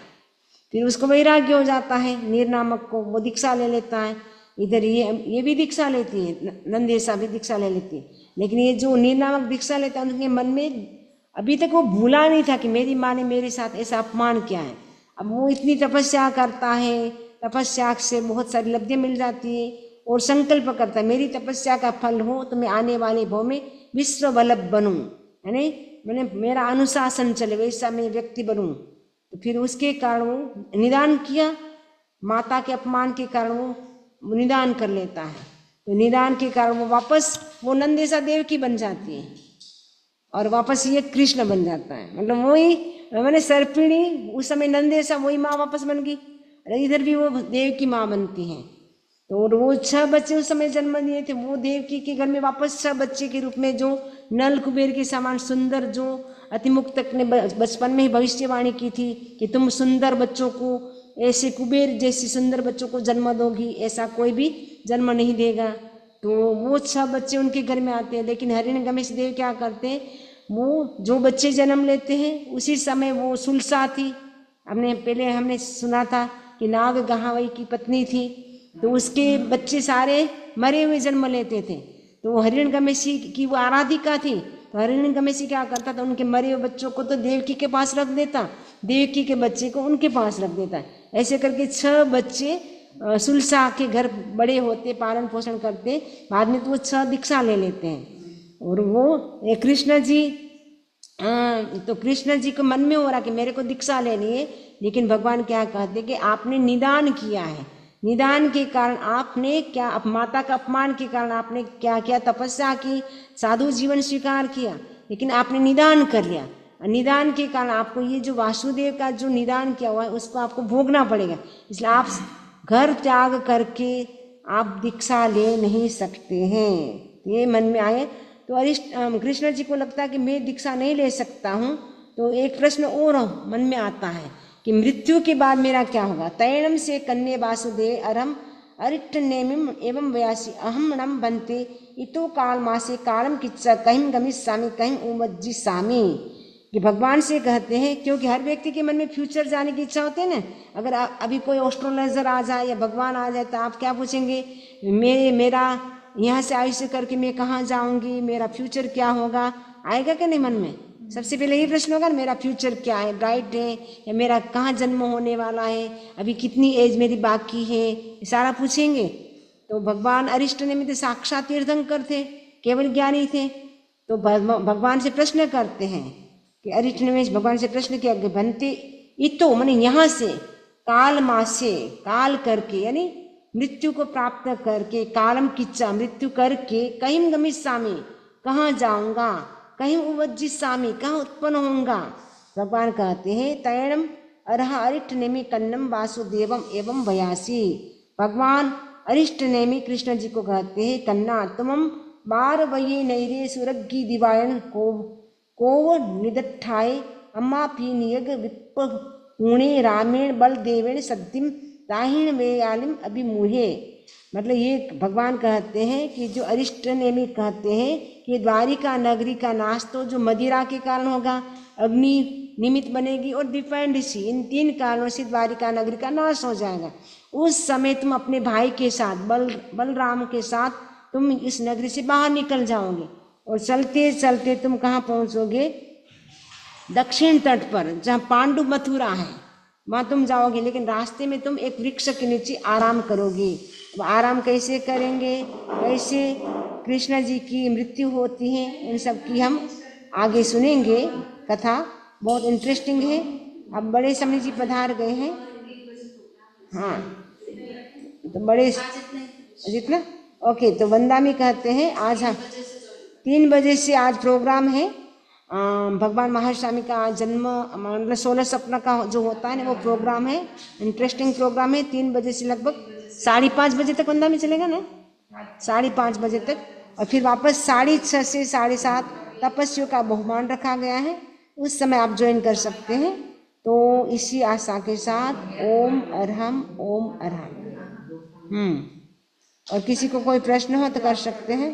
फिर उसको वैराग्य हो जाता है, नीर नामक को, वो दीक्षा ले लेता है। इधर ये भी दीक्षा लेती है, नंदेशा भी दीक्षा ले लेती है। लेकिन ये जो नीर नामक दीक्षा लेता है, उनके मन में अभी तक वो भूला नहीं था कि मेरी माँ ने मेरे साथ ऐसा अपमान किया है। अब वो इतनी तपस्या करता है, तपस्या से बहुत सारी लब्धियाँ मिल जाती है, और संकल्प करता है मेरी तपस्या का फल हो तो मैं आने वाले भव में विश्व वल्लभ बनूं, यानी मैंने मेरा अनुशासन चले, वैसा मैं व्यक्ति बनूं। तो फिर उसके कारण वो निदान किया, माता के अपमान के कारण वो निदान कर लेता है। तो निदान के कारण वो वापस वो नंदेशा देवकी बन जाती है, और वापस ये कृष्ण बन जाता है। मतलब वही मैंने सर्पिणी उस समय नंदेशा वही माँ वापस बन गई, इधर भी वो देवकी माँ बनती है। तो वो 6 बच्चे उस समय जन्म लिए थे, वो देवकी के घर में वापस 6 बच्चे के रूप में, जो नल कुबेर के समान सुंदर, जो अतिमुक्तक ने बचपन में ही भविष्यवाणी की थी कि तुम सुंदर बच्चों को, ऐसे कुबेर जैसे सुंदर बच्चों को जन्म दोगी, ऐसा कोई भी जन्म नहीं देगा। तो वो 6 बच्चे उनके घर में आते हैं। लेकिन हिरण्यगमेश देव क्या करते हैं, वो जो बच्चे जन्म लेते हैं उसी समय वो सुलसा थी, हमने सुना था कि नाग गहावई की पत्नी थी, तो उसके बच्चे सारे मरे हुए जन्म लेते थे। तो वो हिरण्यगमेशी की वो आराधिका थी। तो हिरण्यगमेशी क्या करता था, उनके मरे हुए बच्चों को तो देवकी के पास रख देता, देवकी के बच्चे को उनके पास रख देता। ऐसे करके 6 बच्चे सुलसा के घर बड़े होते, पालन पोषण करते, बाद में तो वो 6 दीक्षा ले लेते हैं। और वो कृष्ण जी, तो कृष्ण जी को मन में हो रहा कि मेरे को दीक्षा लेनी है, लेकिन भगवान क्या कहते कि आपने निदान किया है, निदान के कारण आपने क्या, माता का अपमान के कारण आपने क्या किया, तपस्या की, साधु जीवन स्वीकार किया, लेकिन आपने निदान कर लिया। निदान के कारण आपको ये जो वासुदेव का जो निदान किया हुआ है उसको आपको भोगना पड़ेगा। इसलिए आप घर त्याग करके आप दीक्षा ले नहीं सकते हैं। ये मन में आए तो कृष्ण जी को लगता है कि मैं दीक्षा नहीं ले सकता हूँ। तो एक प्रश्न और मन में आता है कि मृत्यु के बाद मेरा क्या होगा। तैणम से कन्ये वासुदेव अरम अरिष्ट नेमिम एवं व्यासी अहम नम बनते इतो काल मासे कालम किच्चा कहीं गमिष्यामि कहीं उमज्जिष्यामि। कि भगवान से कहते हैं, क्योंकि हर व्यक्ति के मन में फ्यूचर जाने की इच्छा होती है ना। अगर अभी कोई एस्ट्रोलॉजर आ जाए या भगवान आ जाए तो आप क्या पूछेंगे, मेरा यहाँ से आयुष्य करके मैं कहाँ जाऊंगी, मेरा फ्यूचर क्या होगा, आएगा क्या नहीं मन में। सबसे पहले यही प्रश्न होगा, मेरा फ्यूचर क्या है, ब्राइट है या मेरा कहाँ जन्म होने वाला है, अभी कितनी एज मेरी बाकी है, सारा पूछेंगे। तो भगवान अरिष्ट ने तो साक्षात तीर्थंकर थे, केवल ज्ञानी थे। तो भगवान से प्रश्न करते हैं कि अरिष्ट ने भगवान से प्रश्न किया कि बनते इतो माने यहाँ से, काल मासे काल करके यानी मृत्यु को प्राप्त करके, कालम किच्चा मृत्यु करके, कहीं गमिष्यामि कहाँ जाऊंगा, कहीं उवज्जिष्यामि कहाँ उत्पन्न होऊंगा। भगवान कहते हैं तैणम अरह अरिष्ट नेमि कन्नम वासुदेवम एवं भयासी। भगवान अरिष्ट नेमि कृष्ण जी को कहते हैं, कन्ना तुमम बार वये नैरे सुरग्गी दिवायन को निदठाए अम्मा पी नियग विप पुणे रामेण बलदेवेण सद्दिम ताहिण वेयालिम अभिमुहे। मतलब ये भगवान कहते हैं कि जो अरिष्ट नेमि कहते हैं कि द्वारिका नगरी का नाश तो जो मदिरा के कारण होगा, अग्नि निमित्त बनेगी और द्विपैंड ऋषि, इन 3 कारणों से द्वारिका नगरी का नाश हो जाएगा। उस समय तुम अपने भाई के साथ बलराम के साथ तुम इस नगरी से बाहर निकल जाओगे और चलते चलते तुम कहाँ पहुँचोगे, दक्षिण तट पर जहाँ पांडु मथुरा है वहाँ तुम जाओगे। लेकिन रास्ते में तुम एक वृक्ष के नीचे आराम करोगे। आराम कैसे करेंगे, कैसे कृष्ण जी की मृत्यु होती है, इन सब की हम आगे सुनेंगे। कथा बहुत इंटरेस्टिंग है। अब बड़े स्वामी जी पधार गए हैं। हाँ तो बड़े जितना ओके। तो वंदामी कहते हैं आज हम 3 बजे से आज प्रोग्राम है। भगवान महर्षि स्वामी का जन्म मतलब 16 सपना का जो होता है ना वो प्रोग्राम है, इंटरेस्टिंग प्रोग्राम है। 3 बजे से लगभग 5:30 बजे तक वंदा में चलेगा ना, 5:30 बजे तक। और फिर वापस 6:30 से 7:30 तपस्वियों का बहुमान रखा गया है, उस समय आप ज्वाइन कर सकते हैं। तो इसी आशा के साथ ओम अरहम ओम अरहम। और किसी को कोई प्रश्न हो तो कर सकते हैं।